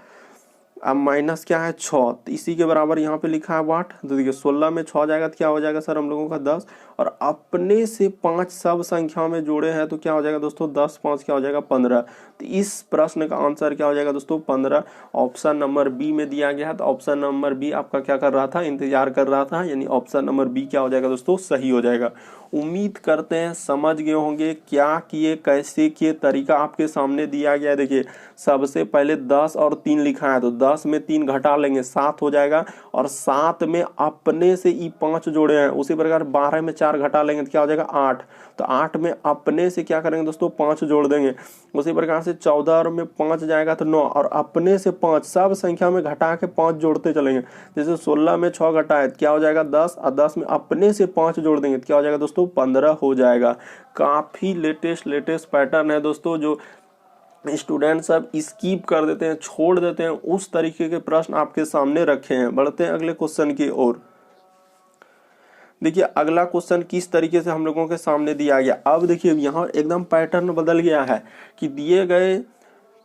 अब माइनस क्या है 6, तो इसी के बराबर यहाँ पे लिखा है 8, तो देखिए 16 में 6 जाएगा तो क्या हो जाएगा सर हम लोगों का 10, और अपने से 5 सब संख्या में जोड़े हैं तो क्या हो जाएगा दोस्तों 10 5 क्या हो जाएगा 15। तो इस प्रश्न का आंसर क्या हो जाएगा दोस्तों 15, ऑप्शन नंबर बी में दिया गया है। तो ऑप्शन नंबर बी आपका क्या कर रहा था, इंतजार कर रहा था, यानी ऑप्शन नंबर बी क्या हो जाएगा दोस्तों, सही हो जाएगा। उम्मीद करते हैं समझ गए होंगे क्या किए कैसे किए, तरीका आपके सामने दिया गया है। देखिए सबसे पहले 10 और 3 लिखा है, तो 10 में 3 घटा लेंगे 7 हो जाएगा, और 7 में अपने से ई 5 जोड़े हैं। उसी प्रकार 12 में 4 घटा लेंगे तो क्या हो जाएगा 8, तो 8 में अपने से क्या करेंगे दोस्तों 5 जोड़ देंगे। उसी प्रकार से 14 में 5 जाएगा तो 9, और अपने से 5 सब संख्या में घटा के 5 जोड़ते चलेंगे। जैसे 16 में 6 घटाए क्या हो जाएगा 10, और 10 में अपने से 5 जोड़ देंगे तो क्या हो जाएगा दोस्तों 15 हो जाएगा। काफी लेटेस्ट पैटर्न है दोस्तों, जो स्टूडेंट सब स्किप कर देते हैं, छोड़ देते हैं, उस तरीके के प्रश्न आपके सामने रखे हैं। बढ़ते हैं अगले क्वेश्चन की ओर। देखिए अगला क्वेश्चन किस तरीके से हम लोगों के सामने दिया गया। अब देखिए यहाँ एकदम पैटर्न बदल गया है कि दिए गए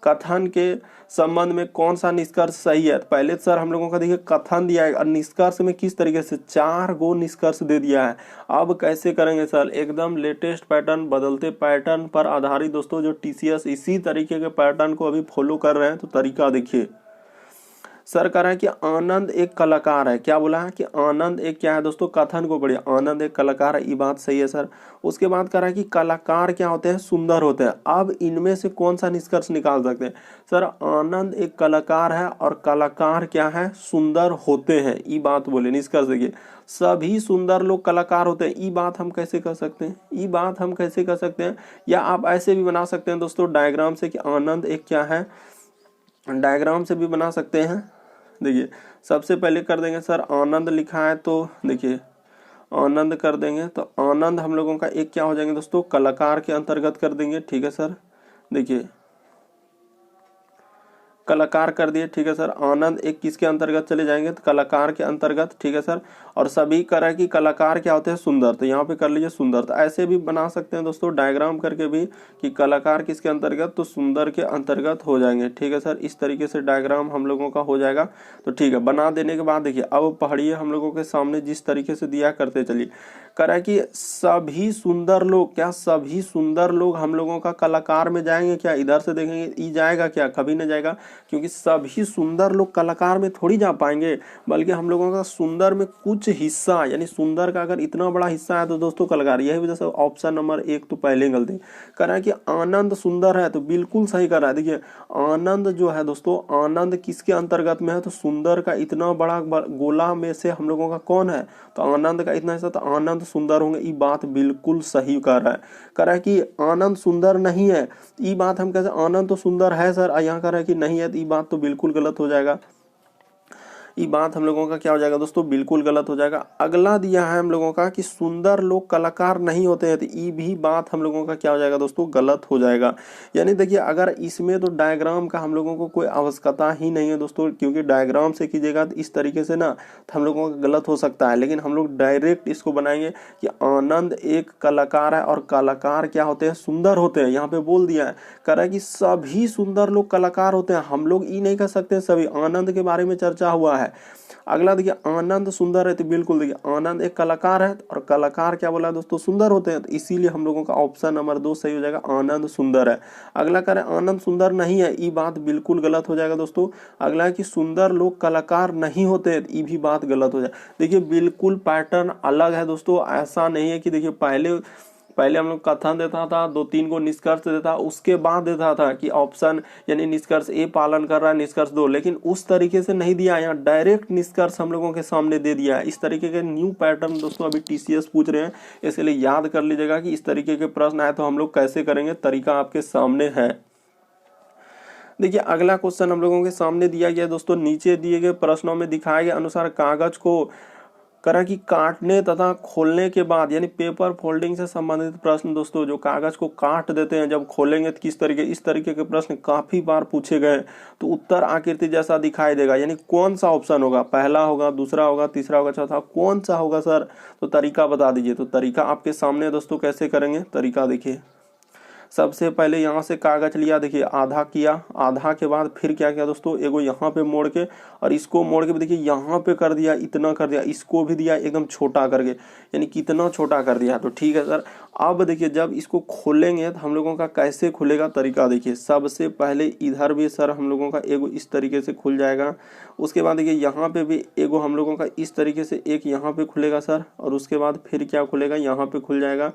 कथन के संबंध में कौन सा निष्कर्ष सही है। पहले सर हम लोगों का देखिए कथन दिया है और निष्कर्ष में किस तरीके से 4 गो निष्कर्ष दे दिया है। अब कैसे करेंगे सर, एकदम लेटेस्ट पैटर्न, बदलते पैटर्न पर आधारित दोस्तों, जो टीसीएस इसी तरीके के पैटर्न को अभी फॉलो कर रहे हैं। तो तरीका देखिए, सर कह रहा है कि आनंद एक कलाकार है। क्या बोला है कि आनंद एक क्या है दोस्तों, कथन को पढ़िए, आनंद एक कलाकार है, ये बात सही है सर। उसके बाद कह रहा है कि कलाकार क्या होते हैं, सुंदर होते हैं। अब इनमें से कौन सा निष्कर्ष निकाल सकते हैं सर, आनंद एक कलाकार है और कलाकार क्या है, सुंदर होते हैं, ये बात बोले। निष्कर्ष देखिए, सभी सुंदर लोग कलाकार होते हैं, ये बात हम कैसे कर सकते हैं, ये बात हम कैसे कर सकते हैं। या आप ऐसे भी बना सकते हैं दोस्तों डायग्राम से कि आनंद एक क्या है, डायग्राम से भी बना सकते हैं। देखिए सबसे पहले कर देंगे सर, आनंद लिखा है तो देखिए आनंद कर देंगे, तो आनंद हम लोगों का एक क्या हो जाएंगे दोस्तों, कलाकार के अंतर्गत कर देंगे। ठीक है सर, देखिए कलाकार कर दिए। ठीक है सर, आनंद एक किसके अंतर्गत चले जाएंगे, तो कलाकार के अंतर्गत। ठीक है सर, और सभी कह रहा है कि कलाकार क्या होते हैं, सुंदर, तो यहाँ पे कर लीजिए सुंदर। तो ऐसे भी बना सकते हैं दोस्तों डायग्राम करके भी कि कलाकार किसके अंतर्गत, तो सुंदर के अंतर्गत हो जाएंगे। ठीक है सर, इस तरीके से डायग्राम हम लोगों का हो जाएगा। तो ठीक है, बना देने के बाद देखिए अब पढ़िए हम लोगों के सामने जिस तरीके से दिया करते चलिए। कह रहा है कि सभी सुंदर लोग, क्या सभी सुंदर लोग हम लोगों का कलाकार में जाएंगे क्या, इधर से देखेंगे ई जाएगा क्या, कभी नहीं जाएगा, क्योंकि सभी सुंदर लोग कलाकार में थोड़ी जा पाएंगे, बल्कि हम लोगों का सुंदर में कुछ हिस्सा, यानी सुंदर का अगर इतना बड़ा हिस्सा है तो दोस्तों कलाकार। यही वजह से ऑप्शन नंबर 1 तो पहले गलती कर रहा है कि आनंद सुंदर है, तो बिल्कुल सही कर रहा है। देखिए आनंद जो है दोस्तों, आनंद किसके अंतर्गत में है, तो सुंदर का इतना बड़ा गोला में से हम लोगों का कौन है, तो आनंद का इतना हिस्सा, तो आनंद सुंदर होंगे, ये बात बिल्कुल सही कर रहा है। कह रहा है कि आनंद सुंदर नहीं है, ये बात हम कैसे, आनंद तो सुंदर है सर, यहाँ कह रहा है कि नहीं है, तो ये बात तो बिल्कुल गलत हो जाएगा। ये बात हम लोगों का क्या हो जाएगा दोस्तों, बिल्कुल गलत हो जाएगा। अगला दिया है हम लोगों का कि सुंदर लोग कलाकार नहीं होते हैं, तो ये भी बात हम लोगों का क्या हो जाएगा दोस्तों, गलत हो जाएगा। यानी देखिए अगर इसमें तो डायग्राम का हम लोगों को कोई आवश्यकता ही नहीं है दोस्तों, क्योंकि डायग्राम से कीजिएगा तो इस तरीके से ना तो हम लोगों का गलत हो सकता है। लेकिन हम लोग डायरेक्ट इसको बनाएंगे कि आनंद एक कलाकार है और कलाकार क्या होते हैं, सुंदर होते हैं। यहाँ पे बोल दिया है, कह रहा है कि सभी सुंदर लोग कलाकार होते हैं, हम लोग ये नहीं कर सकते सभी, आनंद के बारे में चर्चा हुआ है। अगला देखिए आनंद सुंदर है, तो बिल्कुल देखिए आनंद एक कलाकार है और कलाकार क्या बोला दोस्तों, सुंदर होते हैं, तो इसीलिए हम लोगों का ऑप्शन नंबर 2 सही हो जाएगा, आनंद सुंदर है। अगला कह रहे हैं आनंद सुंदर नहीं है, ये बात बिल्कुल गलत हो जाएगा दोस्तों। अगला है कि सुंदर लोग कलाकार नहीं होते, ये भी बात गलत हो जाए। देखिए बिल्कुल पैटर्न अलग है दोस्तों, ऐसा नहीं है कि देखिए पहले हम लोग कथन देता था, 2-3 को निष्कर्ष देता, उसके बाद देता था कि ऑप्शन यानी निष्कर्ष ए पालन कर रहा है, निष्कर्ष 2, लेकिन उस तरीके से नहीं दिया, यहाँ डायरेक्ट निष्कर्ष हम लोगों के सामने दे दिया है। इस तरीके के न्यू पैटर्न दोस्तों अभी टीसीएस पूछ रहे हैं, इसलिए याद कर लीजिएगा कि इस तरीके के प्रश्न आए तो हम लोग कैसे करेंगे, तरीका आपके सामने है। देखिए अगला क्वेश्चन हम लोगों के सामने दिया गया दोस्तों, नीचे दिए गए प्रश्नों में दिखाए गए अनुसार कागज को करा कि काटने तथा खोलने के बाद यानी पेपर फोल्डिंग से संबंधित प्रश्न दोस्तों, जो कागज को काट देते हैं जब खोलेंगे तो किस तरीके, इस तरीके के प्रश्न काफी बार पूछे गए। तो उत्तर आकृति जैसा दिखाई देगा, यानी कौन सा ऑप्शन होगा, पहला होगा, दूसरा होगा, तीसरा होगा, चौथा, कौन सा होगा सर? तो तरीका बता दीजिए। तो तरीका आपके सामने दोस्तों, कैसे करेंगे तरीका देखिए। सबसे पहले यहाँ से कागज लिया, देखिए आधा किया, आधा के बाद फिर क्या किया दोस्तों, एगो यहाँ पे मोड़ के और इसको मोड़ के देखिए यहाँ पे कर दिया, इतना कर दिया, इसको भी दिया एकदम छोटा करके, यानी कितना छोटा कर दिया। तो ठीक है सर। अब देखिए जब इसको खोलेंगे तो हम लोगों का कैसे खुलेगा तरीका देखिए। सबसे पहले इधर भी सर हम लोगों का एगो इस तरीके से खुल जाएगा। उसके बाद देखिए यहाँ पे भी एगो हम लोगों का इस तरीके से एक यहाँ पे खुलेगा सर, और उसके बाद फिर क्या खुलेगा, यहाँ पे खुल जाएगा।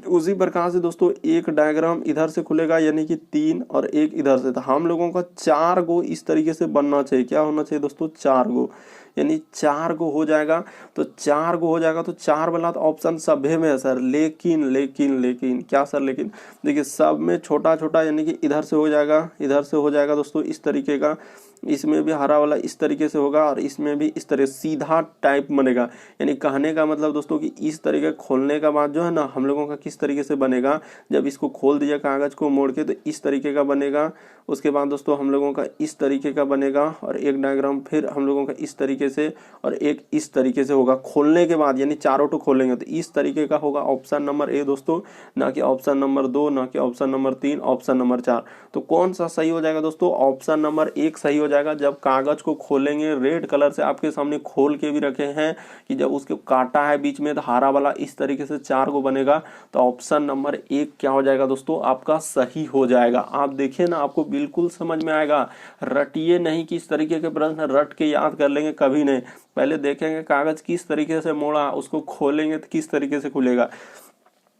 उसी प्रकार से दोस्तों एक डायग्राम इधर से खुलेगा, यानी कि 3 और एक इधर से। तो हम लोगों का 4 गो इस तरीके से बनना चाहिए। क्या होना चाहिए दोस्तों? 4 गो, यानी 4 गो हो जाएगा। तो 4 गो हो जाएगा तो 4 वाला तो ऑप्शन सभे में है सर। लेकिन लेकिन लेकिन क्या सर? लेकिन देखिए सब में छोटा छोटा, यानी कि इधर से हो जाएगा, इधर से हो जाएगा दोस्तों इस तरीके का। इसमें भी हरा वाला इस तरीके से होगा और इसमें भी इस तरह सीधा टाइप बनेगा। यानी कहने का मतलब दोस्तों कि इस तरीके खोलने का बाद जो है ना हम लोगों का किस तरीके से बनेगा, जब इसको खोल दिया कागज को मोड़ के तो इस तरीके का बनेगा। उसके बाद दोस्तों हम लोगों का इस तरीके का बनेगा और एक डायग्राम फिर हम लोगों का इस तरीके से और एक इस तरीके से होगा खोलने के बाद, यानी चारों टो खोलेंगे तो इस तरीके का होगा। ऑप्शन नंबर ए दोस्तों, ना कि ऑप्शन नंबर 2, ना कि ऑप्शन नंबर 3, ऑप्शन नंबर 4। तो कौन सा सही हो जाएगा दोस्तों? ऑप्शन नंबर 1 सही हो जाएगा। जब कागज को खोलेंगे, रेड कलर से आपके सामने खोल के भी रखे हैं कि जब उसके काटा है बीच में तो हरा वाला इस तरीके से 4 गो बनेगा। तो ऑप्शन नंबर 1 क्या हो जाएगा दोस्तों? आपका सही हो जाएगा। आप देखिए ना, आपको बिल्कुल समझ में आएगा। रटिए नहीं कि इस तरीके के प्रश्न रट के याद कर लेंगे, कभी नहीं। पहले देखेंगे कागज किस तरीके से मोड़ा, उसको खोलेंगे तो किस तरीके से खुलेगा,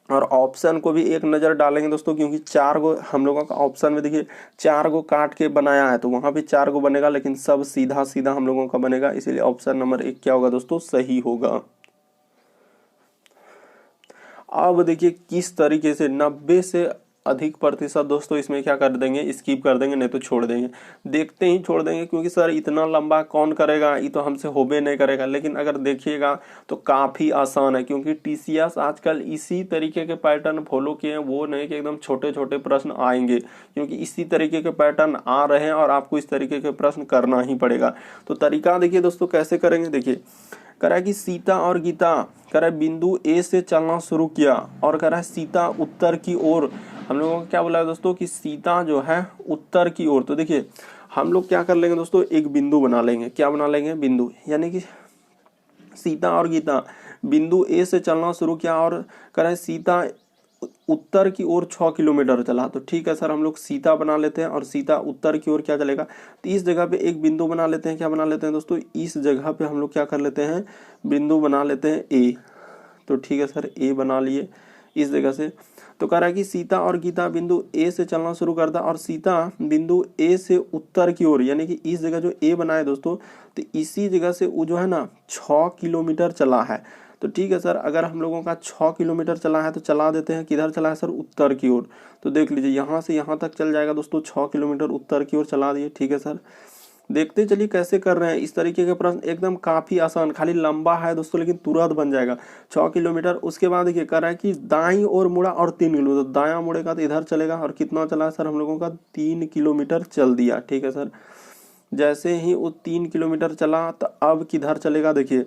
और ऑप्शन को भी एक नज़र डालेंगे दोस्तों, क्योंकि 4 गो हम लोगों का ऑप्शन में देखिए 4 गो काट के बनाया है, तो वहां भी 4 गो बनेगा, लेकिन सब सीधा सीधा हम लोगों का बनेगा। इसीलिए ऑप्शन नंबर 1 क्या होगा दोस्तों? सही होगा। अब देखिए किस तरीके से 90 से अधिक प्रतिशत दोस्तों इसमें क्या कर देंगे, स्किप कर देंगे, नहीं तो छोड़ देंगे। देखते ही छोड़ देंगे, क्योंकि सर इतना लंबा कौन करेगा, ये तो हमसे होबे नहीं करेगा। लेकिन अगर देखिएगा तो काफी आसान है, क्योंकि टीसीएस आजकल इसी तरीके के पैटर्न फॉलो किए हैं। वो नहीं कि एकदम छोटे छोटे प्रश्न आएंगे, क्योंकि इसी तरीके के पैटर्न आ रहे हैं और आपको इस तरीके के प्रश्न करना ही पड़ेगा। तो तरीका देखिए दोस्तों कैसे करेंगे। देखिए करा कि सीता और गीता करा बिंदु ए से चलना शुरू किया, और करा सीता उत्तर की ओर। हम लोगों को क्या बोला है दोस्तों कि सीता जो है उत्तर की ओर। तो देखिए हम लोग क्या कर लेंगे दोस्तों, एक बिंदु बना लेंगे। क्या बना लेंगे? बिंदु। यानी कि सीता और गीता बिंदु ए से चलना शुरू किया और करें सीता उत्तर की ओर 6 किलोमीटर चला। तो ठीक है सर, हम लोग सीता बना लेते हैं और सीता उत्तर की ओर क्या चलेगा। तो इस जगह पे एक बिंदु बना लेते हैं। क्या बना लेते हैं दोस्तों? इस जगह पे हम लोग क्या कर लेते हैं, बिंदु बना लेते हैं ए। तो ठीक है सर, ए बना लिए इस जगह से। तो कह रहा है कि सीता और गीता बिंदु ए से चलना शुरू करता और सीता बिंदु ए से उत्तर की ओर, यानी कि इस जगह जो ए बनाए दोस्तों, तो इसी जगह से वो जो है ना 6 किलोमीटर चला है। तो ठीक है सर, अगर हम लोगों का 6 किलोमीटर चला है तो चला देते हैं, किधर चला है सर? उत्तर की ओर। तो देख लीजिए यहाँ से यहाँ तक चल जाएगा दोस्तों, 6 किलोमीटर उत्तर की ओर चला दिए। ठीक है सर, देखते चलिए कैसे कर रहे हैं। इस तरीके के प्रश्न एकदम काफी आसान, खाली लंबा है दोस्तों लेकिन तुरंत बन जाएगा। 6 किलोमीटर। उसके बाद देखिए कर रहा है कि दाईं ओर मुड़ा और 3 किलोमीटर। तो दायां मुड़ेगा तो इधर चलेगा, और कितना चला है सर हम लोगों का? 3 किलोमीटर चल दिया। ठीक है सर, जैसे ही वो 3 किलोमीटर चला तो अब किधर चलेगा देखिए।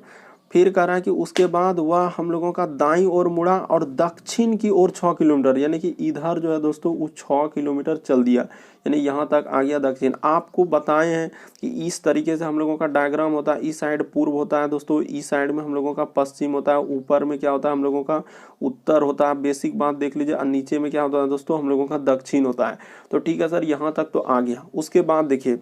फिर कह रहा है कि उसके बाद वह हम लोगों का दाईं ओर मुड़ा और दक्षिण की ओर 6 किलोमीटर, यानी कि इधर जो है दोस्तों वो 6 किलोमीटर चल दिया, यानी यहाँ तक आ गया दक्षिण। आपको बताए हैं कि इस तरीके से हम लोगों का डायग्राम होता है। इस साइड पूर्व होता है दोस्तों, इस साइड में हम लोगों का पश्चिम होता है, ऊपर में क्या होता है हम लोगों का उत्तर होता है। बेसिक बात देख लीजिए। और नीचे में क्या होता है दोस्तों, हम लोगों का दक्षिण होता है। तो ठीक है सर, यहाँ तक तो आ गया। उसके बाद देखिए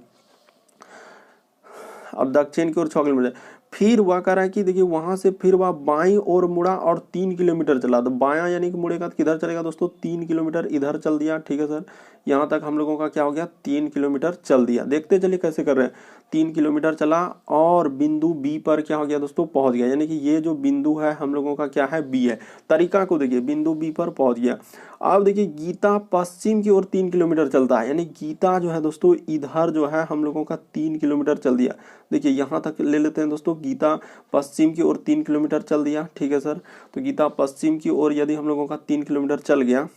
अब दक्षिण की ओर 6 किलोमीटर। फिर वह कह रहा है कि देखिए वहां से फिर वह बाईं ओर मुड़ा और 3 किलोमीटर चला। तो बायां यानी कि मुड़ेगा तो किधर चलेगा दोस्तों? 3 किलोमीटर इधर चल दिया। ठीक है सर, यहाँ तक हम लोगों का क्या हो गया? 3 किलोमीटर चल दिया। देखते चलिए कैसे कर रहे हैं। 3 किलोमीटर चला और बिंदु बी पर क्या हो गया दोस्तों? पहुंच गया। यानी कि ये जो बिंदु है हम लोगों का क्या है? बी है। तरीका को देखिए, बिंदु बी पर पहुंच गया। अब देखिए गीता पश्चिम की ओर 3 किलोमीटर चलता है, यानी गीता जो है दोस्तों इधर जो है हम लोगों का 3 किलोमीटर चल दिया। देखिए यहाँ तक ले लेते हैं दोस्तों। गीता पश्चिम की ओर 3 किलोमीटर चल दिया, ठीक है सर। तो गीता पश्चिम की ओर यदि हम लोगों का 3 किलोमीटर चल गया,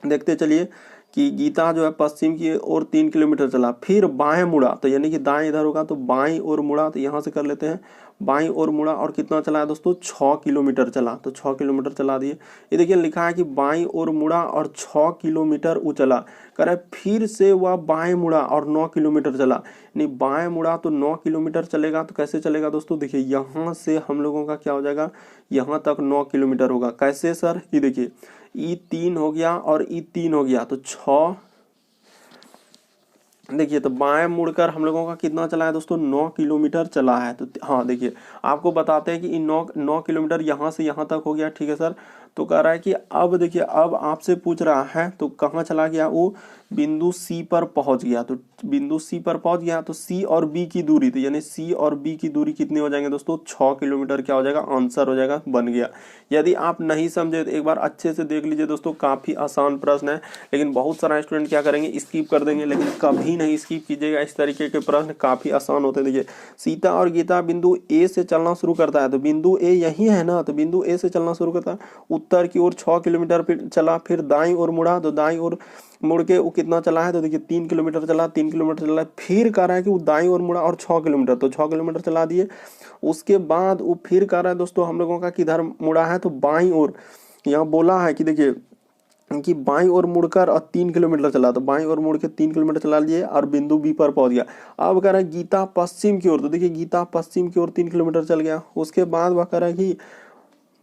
देखते चलिए कि गीता जो है पश्चिम की ओर 3 किलोमीटर चला, फिर बाएं मुड़ा, तो यानी कि दाएं इधर होगा तो बाएं ओर मुड़ा, तो यहाँ से कर लेते हैं, बाईं ओर मुड़ा और कितना चला है दोस्तों, 6 किलोमीटर चला। तो 6 किलोमीटर चला दिए। ये देखिए लिखा है कि बाईं ओर मुड़ा और 6 किलोमीटर वो चला। कह रहा है फिर से वह बाएं मुड़ा और 9 किलोमीटर चला। नहीं, बाएं मुड़ा तो 9 किलोमीटर चलेगा, तो कैसे चलेगा दोस्तों, देखिए यहाँ से हम लोगों का क्या हो जाएगा, यहाँ तक 9 किलोमीटर होगा। कैसे सर, ये देखिए E3 हो गया और E3 हो गया तो 6, देखिए तो बाएं मुड़कर हम लोगों का कितना चला है दोस्तों, 9 किलोमीटर चला है। तो हाँ देखिए आपको बताते हैं कि 9 किलोमीटर यहाँ से यहाँ तक हो गया, ठीक है सर। तो कह रहा है कि अब देखिए, अब आपसे पूछ रहा है तो कहाँ चला गया, वो बिंदु सी पर पहुंच गया। तो बिंदु सी पर पहुंच गया तो सी और बी की दूरी, तो यानी सी और बी की दूरी कितनी हो जाएंगे दोस्तों, 6 किलोमीटर क्या हो जाएगा, आंसर हो जाएगा, बन गया। यदि आप नहीं समझे तो एक बार अच्छे से देख लीजिए दोस्तों, काफी आसान प्रश्न है। लेकिन बहुत सारा स्टूडेंट क्या करेंगे, स्किप कर देंगे, लेकिन कभी नहीं स्किप कीजिएगा। इस तरीके के प्रश्न काफी आसान होते हैं। देखिए सीता और गीता बिंदु ए से चलना शुरू करता है, तो बिंदु ए यही है ना, तो बिंदु ए से चलना शुरू करता है, उत्तर की ओर 6 किलोमीटर चला, फिर दाईं ओर मुड़ा, तो दाईं ओर मुड़ के वो कितना चला है, तो देखिए 3 किलोमीटर चला, 3 किलोमीटर चला, फिर कह रहा है कि वो दाईं ओर मुड़ा और 6 किलोमीटर, तो 6 किलोमीटर चला दिए। उसके बाद वो फिर कह रहा है दोस्तों हम लोगों का किधर मुड़ा है, तो बाईं ओर, यहाँ बोला है कि देखिए कि बाईं ओर मुड़कर और 3 किलोमीटर चला, तो बाईं ओर मुड़ के 3 किलोमीटर चला लिए और बिंदु बी पर पहुंच गया। अब कह रहा है गीता पश्चिम की ओर, तो देखिए गीता पश्चिम की ओर 3 किलोमीटर चल गया। उसके बाद वह कह रहा है कि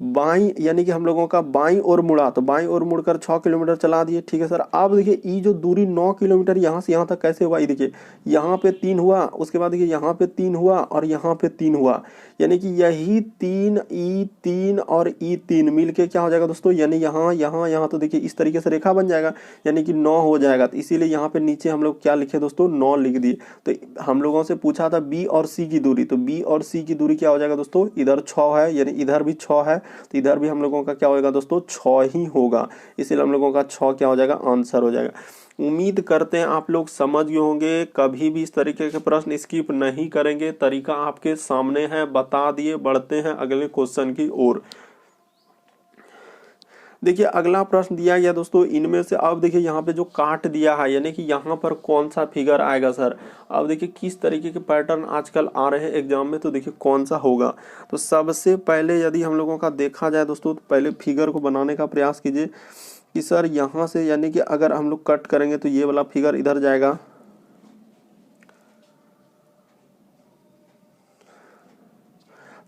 बाईं, यानी कि हम लोगों का बाईं ओर मुड़ा, तो बाईं ओर मुड़कर 6 किलोमीटर चला दिए, ठीक है सर। अब देखिए ये जो दूरी 9 किलोमीटर यहाँ से यहाँ तक कैसे हुआ, ये देखिए यहाँ पे 3 हुआ, उसके बाद देखिए यहाँ पे 3 हुआ और यहाँ पे 3 हुआ, यानी कि यही 3 E3 और E3 मिलके क्या हो जाएगा दोस्तों, यानी यहाँ यहाँ यहाँ, तो देखिए इस तरीके से रेखा बन जाएगा, यानी कि 9 हो जाएगा। तो इसीलिए यहाँ पे नीचे हम लोग क्या लिखे दोस्तों, 9 लिख दिए। तो हम लोगों से पूछा था बी और सी की दूरी, तो बी और सी की दूरी क्या हो जाएगा दोस्तों, इधर 6 है, यानी इधर भी 6 है, तो इधर भी हम लोगों का क्या होगा दोस्तों, 6 ही होगा। इसीलिए हम लोगों का 6 क्या हो जाएगा, आंसर हो जाएगा। उम्मीद करते हैं आप लोग समझ गए होंगे, कभी भी इस तरीके के प्रश्न स्किप नहीं करेंगे। तरीका आपके सामने है, बता दिए। बढ़ते हैं अगले क्वेश्चन की ओर। देखिए अगला प्रश्न दिया गया दोस्तों, इनमें से अब देखिए यहाँ पे जो काट दिया है, यानी कि यहाँ पर कौन सा फिगर आएगा सर। अब देखिए किस तरीके के पैटर्न आजकल आ रहे हैं एग्जाम में, तो देखिए कौन सा होगा। तो सबसे पहले यदि हम लोगों का देखा जाए दोस्तों, तो पहले फिगर को बनाने का प्रयास कीजिए कि सर यहाँ से, यानी कि अगर हम लोग कट करेंगे तो ये वाला फिगर इधर जाएगा,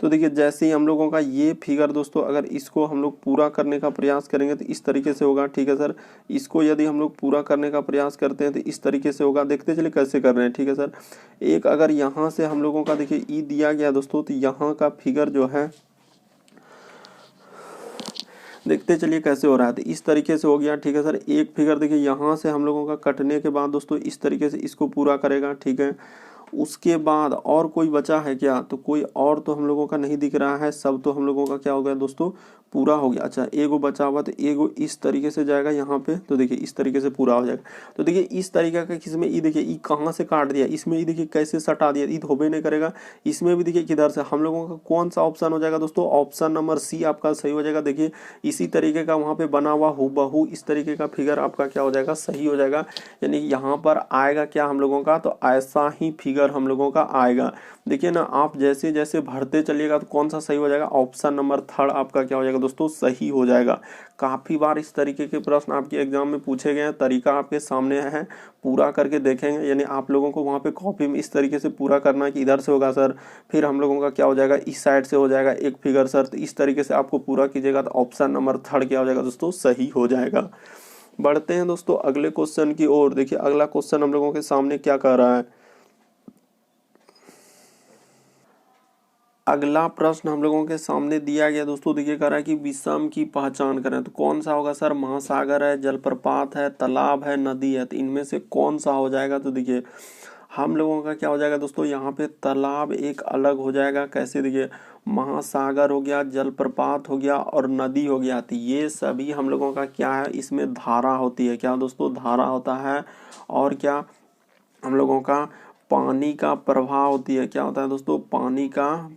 तो देखिए जैसे ही हम लोगों का ये फिगर दोस्तों, अगर इसको हम लोग पूरा करने का प्रयास करेंगे तो इस तरीके से होगा, ठीक है सर। इसको यदि हम लोग पूरा करने का प्रयास करते हैं तो इस तरीके से होगा। देखते चलिए कैसे कर रहे हैं, ठीक है सर। एक अगर यहाँ से हम लोगों का देखिए ई दिया गया दोस्तों, तो यहाँ का फिगर जो है, देखते चलिए कैसे हो रहा है। तो इस तरीके से हो गया, ठीक है सर। एक फिगर देखिए यहाँ से हम लोगों का कटने के बाद दोस्तों इस तरीके से इसको पूरा करेगा, ठीक है। उसके बाद और कोई बचा है क्या, तो कोई और तो हम लोगों का नहीं दिख रहा है, सब तो हम लोगों का क्या हो गया दोस्तों, पूरा हो गया। अच्छा एगो बचा हुआ, तो एगो इस तरीके से जाएगा यहाँ पे, तो देखिए इस तरीके से पूरा हो जाएगा। तो देखिए इस तरीके का किसमें ई, देखिए ई कहाँ से काट दिया, इसमें ई देखिए कैसे सटा दिया, ई होबे नहीं करेगा। इसमें भी देखिए किधर से हम लोगों का कौन सा ऑप्शन हो जाएगा दोस्तों, ऑप्शन नंबर सी आपका सही हो जाएगा। देखिए इसी तरीके का वहाँ पे बना हुआ हूबहू इस तरीके का फिगर आपका क्या हो जाएगा, सही हो जाएगा। यानी यहाँ पर आएगा क्या हम लोगों का, तो ऐसा ही फिगर हम लोगों का आएगा। देखिए ना, आप जैसे जैसे भरते चलिएगा तो कौन सा सही हो जाएगा, ऑप्शन नंबर थर्ड आपका क्या हो जाएगा दोस्तों, सही हो जाएगा। काफी बार इस तरीके के प्रश्न आपके एग्जाम में पूछे गए हैं, तरीका आपके सामने है, पूरा करके देखेंगे। यानी आप लोगों को वहां पे कॉपी में इस तरीके से पूरा करना है कि इधर से होगा सर, फिर हम लोगों का क्या हो जाएगा, इस साइड से हो जाएगा एक फिगर सर। तो इस तरीके से आपको पूरा कीजिएगा तो ऑप्शन नंबर थर्ड क्या हो जाएगा दोस्तों, सही हो जाएगा। बढ़ते हैं दोस्तों अगले क्वेश्चन की ओर। देखिए अगला क्वेश्चन हम लोगों के सामने क्या कह रहा है। अगला प्रश्न हम लोगों के सामने दिया गया दोस्तों, देखिए कह रहा है कि विषम की पहचान करें। तो कौन सा होगा सर, महासागर है, जलप्रपात है, तालाब है, नदी है, तो इनमें से कौन सा हो जाएगा। तो देखिए हम लोगों का क्या हो जाएगा दोस्तों, यहाँ पे तालाब एक अलग हो जाएगा। कैसे, देखिए महासागर हो गया, जलप्रपात हो गया और नदी हो गया, तो ये सभी हम लोगों का क्या है, इसमें धारा होती है। क्या दोस्तों, धारा होता है। और क्या हम लोगों का पानी का प्रवाह होती है, क्या होता है दोस्तों, पानी का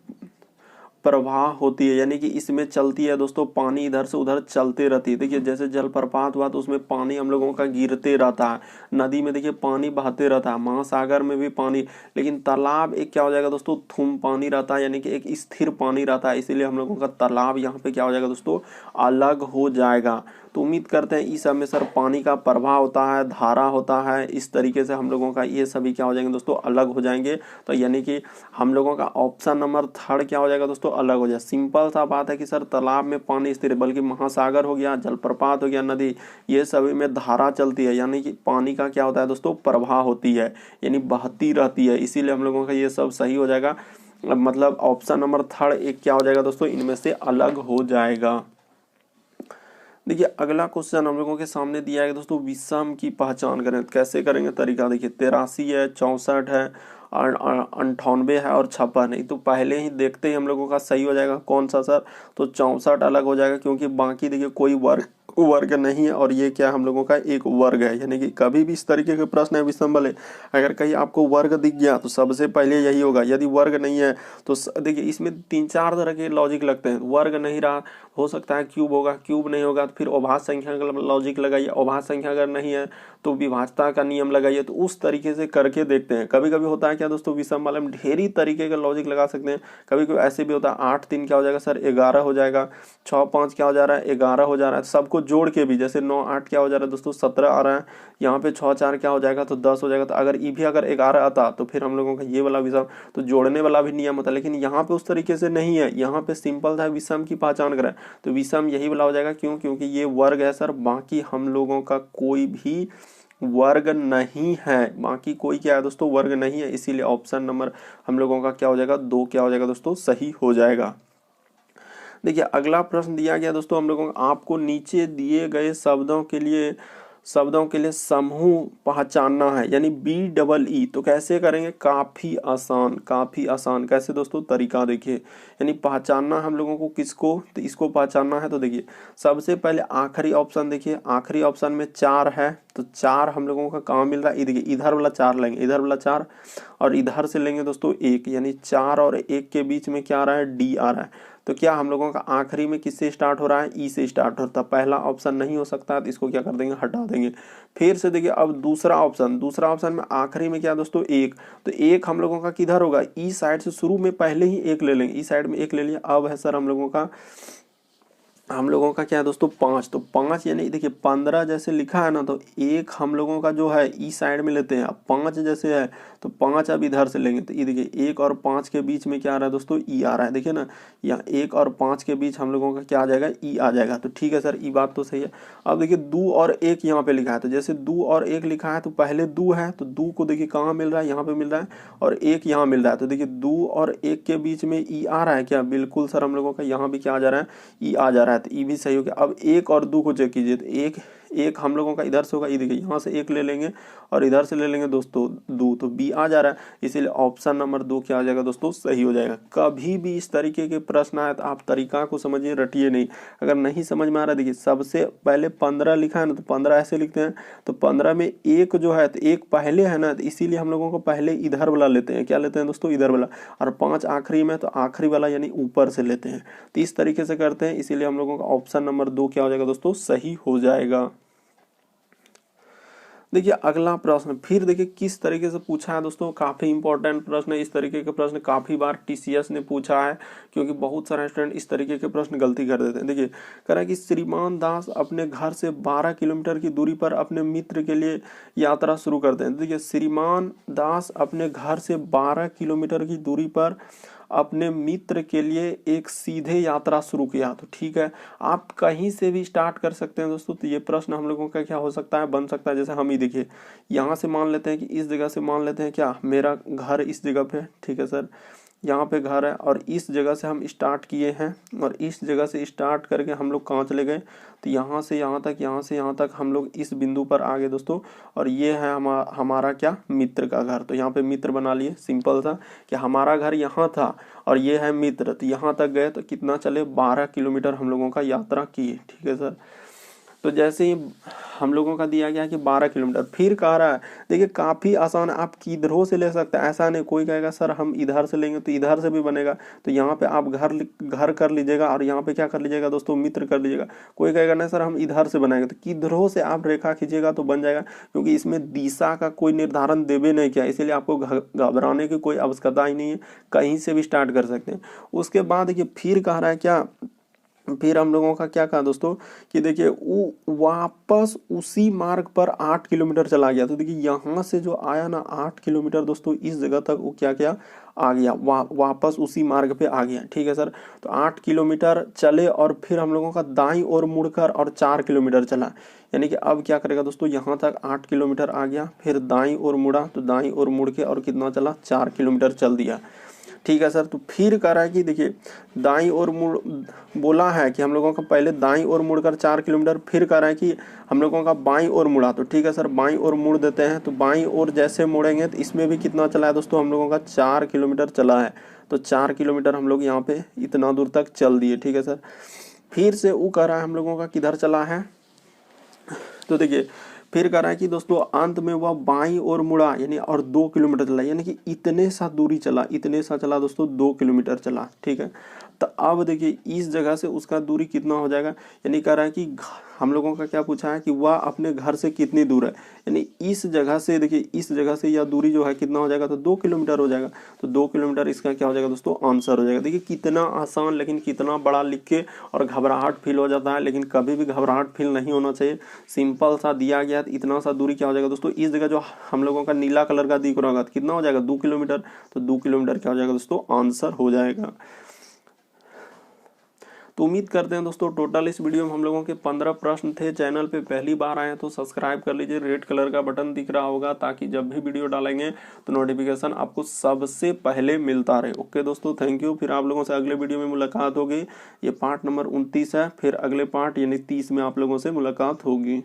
प्रवाह होती है, यानी कि इसमें चलती है दोस्तों, पानी इधर से उधर चलते रहती है। देखिए जैसे जलप्रपात हुआ तो उसमें पानी हम लोगों का गिरते रहता है, नदी में देखिए पानी बहते रहता है, महासागर में भी पानी, लेकिन तालाब एक क्या हो जाएगा दोस्तों, थुम पानी रहता है, यानी कि एक स्थिर पानी रहता है, इसीलिए हम लोगों का तालाब यहाँ पे क्या हो जाएगा दोस्तों, अलग हो जाएगा। तो उम्मीद करते हैं इस सब में सर पानी का प्रवाह होता है, धारा होता है, इस तरीके से हम लोगों का ये सभी क्या हो जाएंगे दोस्तों, अलग हो जाएंगे। तो यानी कि हम लोगों का ऑप्शन नंबर थर्ड क्या हो जाएगा दोस्तों, अलग हो जाए। सिंपल सा बात है कि सर तालाब में पानी स्थिर है, बल्कि महासागर हो गया, जलप्रपात हो गया, नदी, ये सभी में धारा चलती है, यानी कि पानी का क्या होता है दोस्तों, प्रवाह होती है, यानी बहती रहती है, इसीलिए हम लोगों का ये सब सही हो जाएगा। मतलब ऑप्शन नंबर थर्ड एक क्या हो जाएगा दोस्तों, इनमें से अलग हो जाएगा। देखिए अगला क्वेश्चन हम लोगों के सामने दिया है दोस्तों, विषम की पहचान करें। कैसे करेंगे, तरीका देखिए, 83 है, 64 है, 98 है और 56 है। तो पहले ही देखते ही हम लोगों का सही हो जाएगा कौन सा सर, तो 64 अलग हो जाएगा, क्योंकि बाकी देखिए कोई वर्ग नहीं है, और ये क्या हम लोगों का एक वर्ग है। यानी कि कभी भी इस तरीके के प्रश्न है विषम वाले, अगर कहीं आपको वर्ग दिख गया तो सबसे पहले यही होगा, यदि वर्ग नहीं है तो देखिए इसमें 3-4 तरह के लॉजिक लगते हैं। वर्ग नहीं रहा, हो सकता है क्यूब होगा, क्यूब नहीं होगा तो फिर अभाज्य संख्या का लॉजिक लगाइए, अभाज्य संख्या अगर नहीं है तो विभाज्यता का नियम लगाइए। तो उस तरीके से करके देखते हैं। कभी कभी होता है क्या दोस्तों, विषम वाले में ढेरी तरीके का लॉजिक लगा सकते हैं। कभी कभी ऐसे भी होता है, 8-3 क्या हो जाएगा सर, 11 हो जाएगा, 6-5 क्या हो जा रहा है, 11 हो जा रहा है। सबको जोड़ के भी, जैसे 9-8 क्या हो जा रहा है दोस्तों, 17 आ रहा है, यहाँ पे 6-4 क्या हो जाएगा तो 10 हो जाएगा। तो अगर ये भी अगर 11 आता तो फिर हम लोगों का ये वाला विषम, तो जोड़ने वाला भी नियम होता है, लेकिन यहाँ पे उस तरीके से नहीं है। यहाँ पे सिंपल था विषम की पहचान करें, तो विषम यही वाला हो जाएगा। क्यों, क्योंकि ये वर्ग है सर, बाकी हम लोगों का कोई भी वर्ग नहीं है, बाकी कोई क्या है दोस्तों, वर्ग नहीं है, इसीलिए ऑप्शन नंबर हम लोगों का क्या हो जाएगा, 2 क्या हो जाएगा दोस्तों, सही हो जाएगा। देखिए अगला प्रश्न दिया गया दोस्तों हम लोगों को, आपको नीचे दिए गए शब्दों के लिए समूह पहचानना है, यानी BEE। तो कैसे करेंगे, काफी आसान, काफी आसान। कैसे दोस्तों, तरीका देखिए, यानी पहचानना हम लोगों को किसको, तो इसको पहचानना है। तो देखिए सबसे पहले आखिरी ऑप्शन देखिए, आखिरी ऑप्शन में 4 है, तो 4 हम लोगों का कहाँ मिल रहा है, देखिए इधर वाला 4 लेंगे, इधर वाला 4 और इधर से लेंगे दोस्तों 1, यानी 4 और 1 के बीच में क्या आ रहा है, D आ रहा है। तो क्या हम लोगों का आखिरी में किससे स्टार्ट हो रहा है, ई से स्टार्ट होता है। पहला ऑप्शन नहीं हो सकता, तो इसको क्या कर देंगे, हटा देंगे। फिर से देखिए अब दूसरा ऑप्शन में आखिरी में क्या दोस्तों, 1, तो 1 हम लोगों का किधर होगा, ई साइड से शुरू में पहले ही 1 ले लेंगे, ई साइड में 1 ले लिया। अब है सर हम लोगों का क्या है दोस्तों, 5। तो 5 यानी देखिए 15 जैसे लिखा है ना, तो 1 हम लोगों का जो है ई साइड में लेते हैं। अब 5 जैसे है तो 5 अब इधर से लेंगे, तो ये देखिए 1 और 5 के बीच में क्या आ रहा है दोस्तों, ई आ रहा है। देखिए ना, यहाँ 1 और 5 के बीच हम लोगों का क्या आ जाएगा, ई आ जाएगा। तो ठीक है सर, ई बात तो सही है। अब देखिए 2 और 1 यहाँ पे लिखा है, तो जैसे 2 और 1 लिखा है तो पहले 2 है, तो 2 को देखिए कहाँ मिल रहा है, यहाँ पे मिल रहा है, और 1 यहाँ मिल रहा है। तो देखिए 2 और 1 के बीच में ई आ रहा है क्या, बिल्कुल सर हम लोगों का यहाँ भी क्या आ जा रहा है, ई आ जा रहा है। तो ई भी सही हो गया। अब 1 और 2 को चेक कीजिए, तो एक हम लोगों का इधर से होगा, ये देखिए यहाँ से 1 ले लेंगे और इधर से ले लेंगे दोस्तों 2, तो बी आ जा रहा है, इसीलिए ऑप्शन नंबर 2 क्या आ जाएगा दोस्तों, सही हो जाएगा। कभी भी इस तरीके के प्रश्न आए तो आप तरीका को समझिए, रटिए नहीं। अगर नहीं समझ में आ रहा है, देखिए सबसे पहले 15 लिखा है ना, तो 15 ऐसे लिखते हैं, तो 15 में 1 जो है तो 1 पहले है ना, तो इसीलिए हम लोगों को पहले इधर वाला लेते हैं। क्या लेते हैं दोस्तों, इधर वाला, और 5 आखिरी में, तो आखिरी वाला यानी ऊपर से लेते हैं। तो इस तरीके से करते हैं, इसीलिए हम लोगों का ऑप्शन नंबर 2 क्या हो जाएगा दोस्तों, सही हो जाएगा। देखिए अगला प्रश्न फिर देखिए किस तरीके से पूछा है दोस्तों, काफी इंपॉर्टेंट प्रश्न है। इस तरीके के प्रश्न काफी बार TCS ने पूछा है, क्योंकि बहुत सारे स्टूडेंट इस तरीके के प्रश्न गलती कर देते हैं। देखिए कह रहा है कि श्रीमान दास अपने घर से 12 किलोमीटर की दूरी पर अपने मित्र के लिए यात्रा शुरू करते हैं। देखिए श्रीमान दास अपने घर से 12 किलोमीटर की दूरी पर अपने मित्र के लिए एक सीधे यात्रा शुरू किया। तो ठीक है, आप कहीं से भी स्टार्ट कर सकते हैं दोस्तों। तो ये प्रश्न हम लोगों का क्या हो सकता है, बन सकता है। जैसे हम ही देखिए यहाँ से मान लेते हैं कि इस जगह से मान लेते हैं क्या, मेरा घर इस जगह पे, ठीक है सर, यहाँ पे घर है, और इस जगह से हम स्टार्ट किए हैं, और इस जगह से स्टार्ट करके हम लोग कहाँ चले गए, तो यहाँ से यहाँ तक, यहाँ से यहाँ तक हम लोग इस बिंदु पर आ गए दोस्तों। और ये है हमारा क्या, मित्र का घर। तो यहाँ पे मित्र बना लिए, सिंपल सा कि हमारा घर यहाँ था और ये है मित्र, तो यहाँ तक गए, तो कितना चले, 12 किलोमीटर हम लोगों का यात्रा किए। ठीक है सर, तो जैसे ही हम लोगों का दिया गया कि 12 किलोमीटर, फिर कह रहा है, देखिए काफ़ी आसान, आप किधरों से ले सकते हैं, ऐसा नहीं कोई कहेगा सर हम इधर से लेंगे तो इधर से भी बनेगा, तो यहाँ पे आप घर कर लीजिएगा और यहाँ पे क्या कर लीजिएगा दोस्तों, मित्र कर लीजिएगा। कोई कहेगा नहीं सर हम इधर से बनाएंगे, तो किधरों से आप रेखा खींचिएगा तो बन जाएगा, क्योंकि इसमें दिशा का कोई निर्धारण देवे नहीं किया, इसीलिए आपको घबराने की कोई आवश्यकता ही नहीं है, कहीं से भी स्टार्ट कर सकते हैं। उसके बाद देखिए फिर कह रहा है क्या, फिर हम लोगों का क्या कहा दोस्तों कि देखिए वो वापस उसी मार्ग पर 8 किलोमीटर चला गया। तो देखिए यहाँ से जो आया ना 8 किलोमीटर दोस्तों, इस जगह तक वो क्या क्या आ गया, वापस उसी मार्ग पे आ गया। ठीक है सर, तो 8 किलोमीटर चले और फिर हम लोगों का दाईं ओर मुड़कर और 4 किलोमीटर चला, यानी कि अब क्या करेगा दोस्तों, यहाँ तक 8 किलोमीटर आ गया, फिर दाईं ओर मुड़ा, तो दाईं ओर मुड़ के और कितना चला, 4 किलोमीटर चल दिया। ठीक है सर, तो फिर कह रहा है कि देखिए दाईं ओर मुड़, बोला है कि हम लोगों का पहले दाईं ओर मुड़कर 4 किलोमीटर, फिर कह रहा है कि हम लोगों का बाईं ओर मुड़ा। तो ठीक है सर, बाईं ओर मुड़ देते हैं, तो बाईं ओर जैसे मुड़ेंगे तो इसमें भी कितना चला है दोस्तों, हम लोगों का 4 किलोमीटर चला है। तो 4 किलोमीटर हम लोग यहाँ पे इतना दूर तक चल दिए। ठीक है सर, फिर से वो कह रहा है हम लोगों का किधर चला है, तो देखिए फिर कह रहा है कि दोस्तों अंत में वह बाईं ओर मुड़ा, यानी और 2 किलोमीटर चला, यानी कि इतने सा दूरी चला, इतने सा चला दोस्तों, 2 किलोमीटर चला। ठीक है, तो अब देखिए इस जगह से उसका दूरी कितना हो जाएगा, यानी कह रहा है कि हम लोगों का क्या पूछा है कि वह अपने घर से कितनी दूर है, यानी इस जगह से, देखिए इस जगह से यह दूरी जो है कितना हो जाएगा, तो 2 किलोमीटर हो जाएगा। तो 2 किलोमीटर इसका क्या हो जाएगा दोस्तों, आंसर हो जाएगा। देखिए कितना आसान, लेकिन कितना बड़ा लिख के और घबराहट फील हो जाता है, लेकिन कभी भी घबराहट फील नहीं होना चाहिए। सिंपल सा दिया गया, इतना सा दूरी क्या हो जाएगा दोस्तों, इस जगह जो हम लोगों का नीला कलर का दिख रहा होगा कितना हो जाएगा, 2 किलोमीटर। तो 2 किलोमीटर क्या हो जाएगा दोस्तों, आंसर हो जाएगा। तो उम्मीद करते हैं दोस्तों टोटल इस वीडियो में हम लोगों के 15 प्रश्न थे। चैनल पे पहली बार आए हैं तो सब्सक्राइब कर लीजिए, रेड कलर का बटन दिख रहा होगा, ताकि जब भी वीडियो डालेंगे तो नोटिफिकेशन आपको सबसे पहले मिलता रहे। ओके दोस्तों, थैंक यू। फिर आप लोगों से अगले वीडियो में मुलाकात होगी। ये पार्ट नंबर 29 है, फिर अगले पार्ट यानी 30 में आप लोगों से मुलाकात होगी।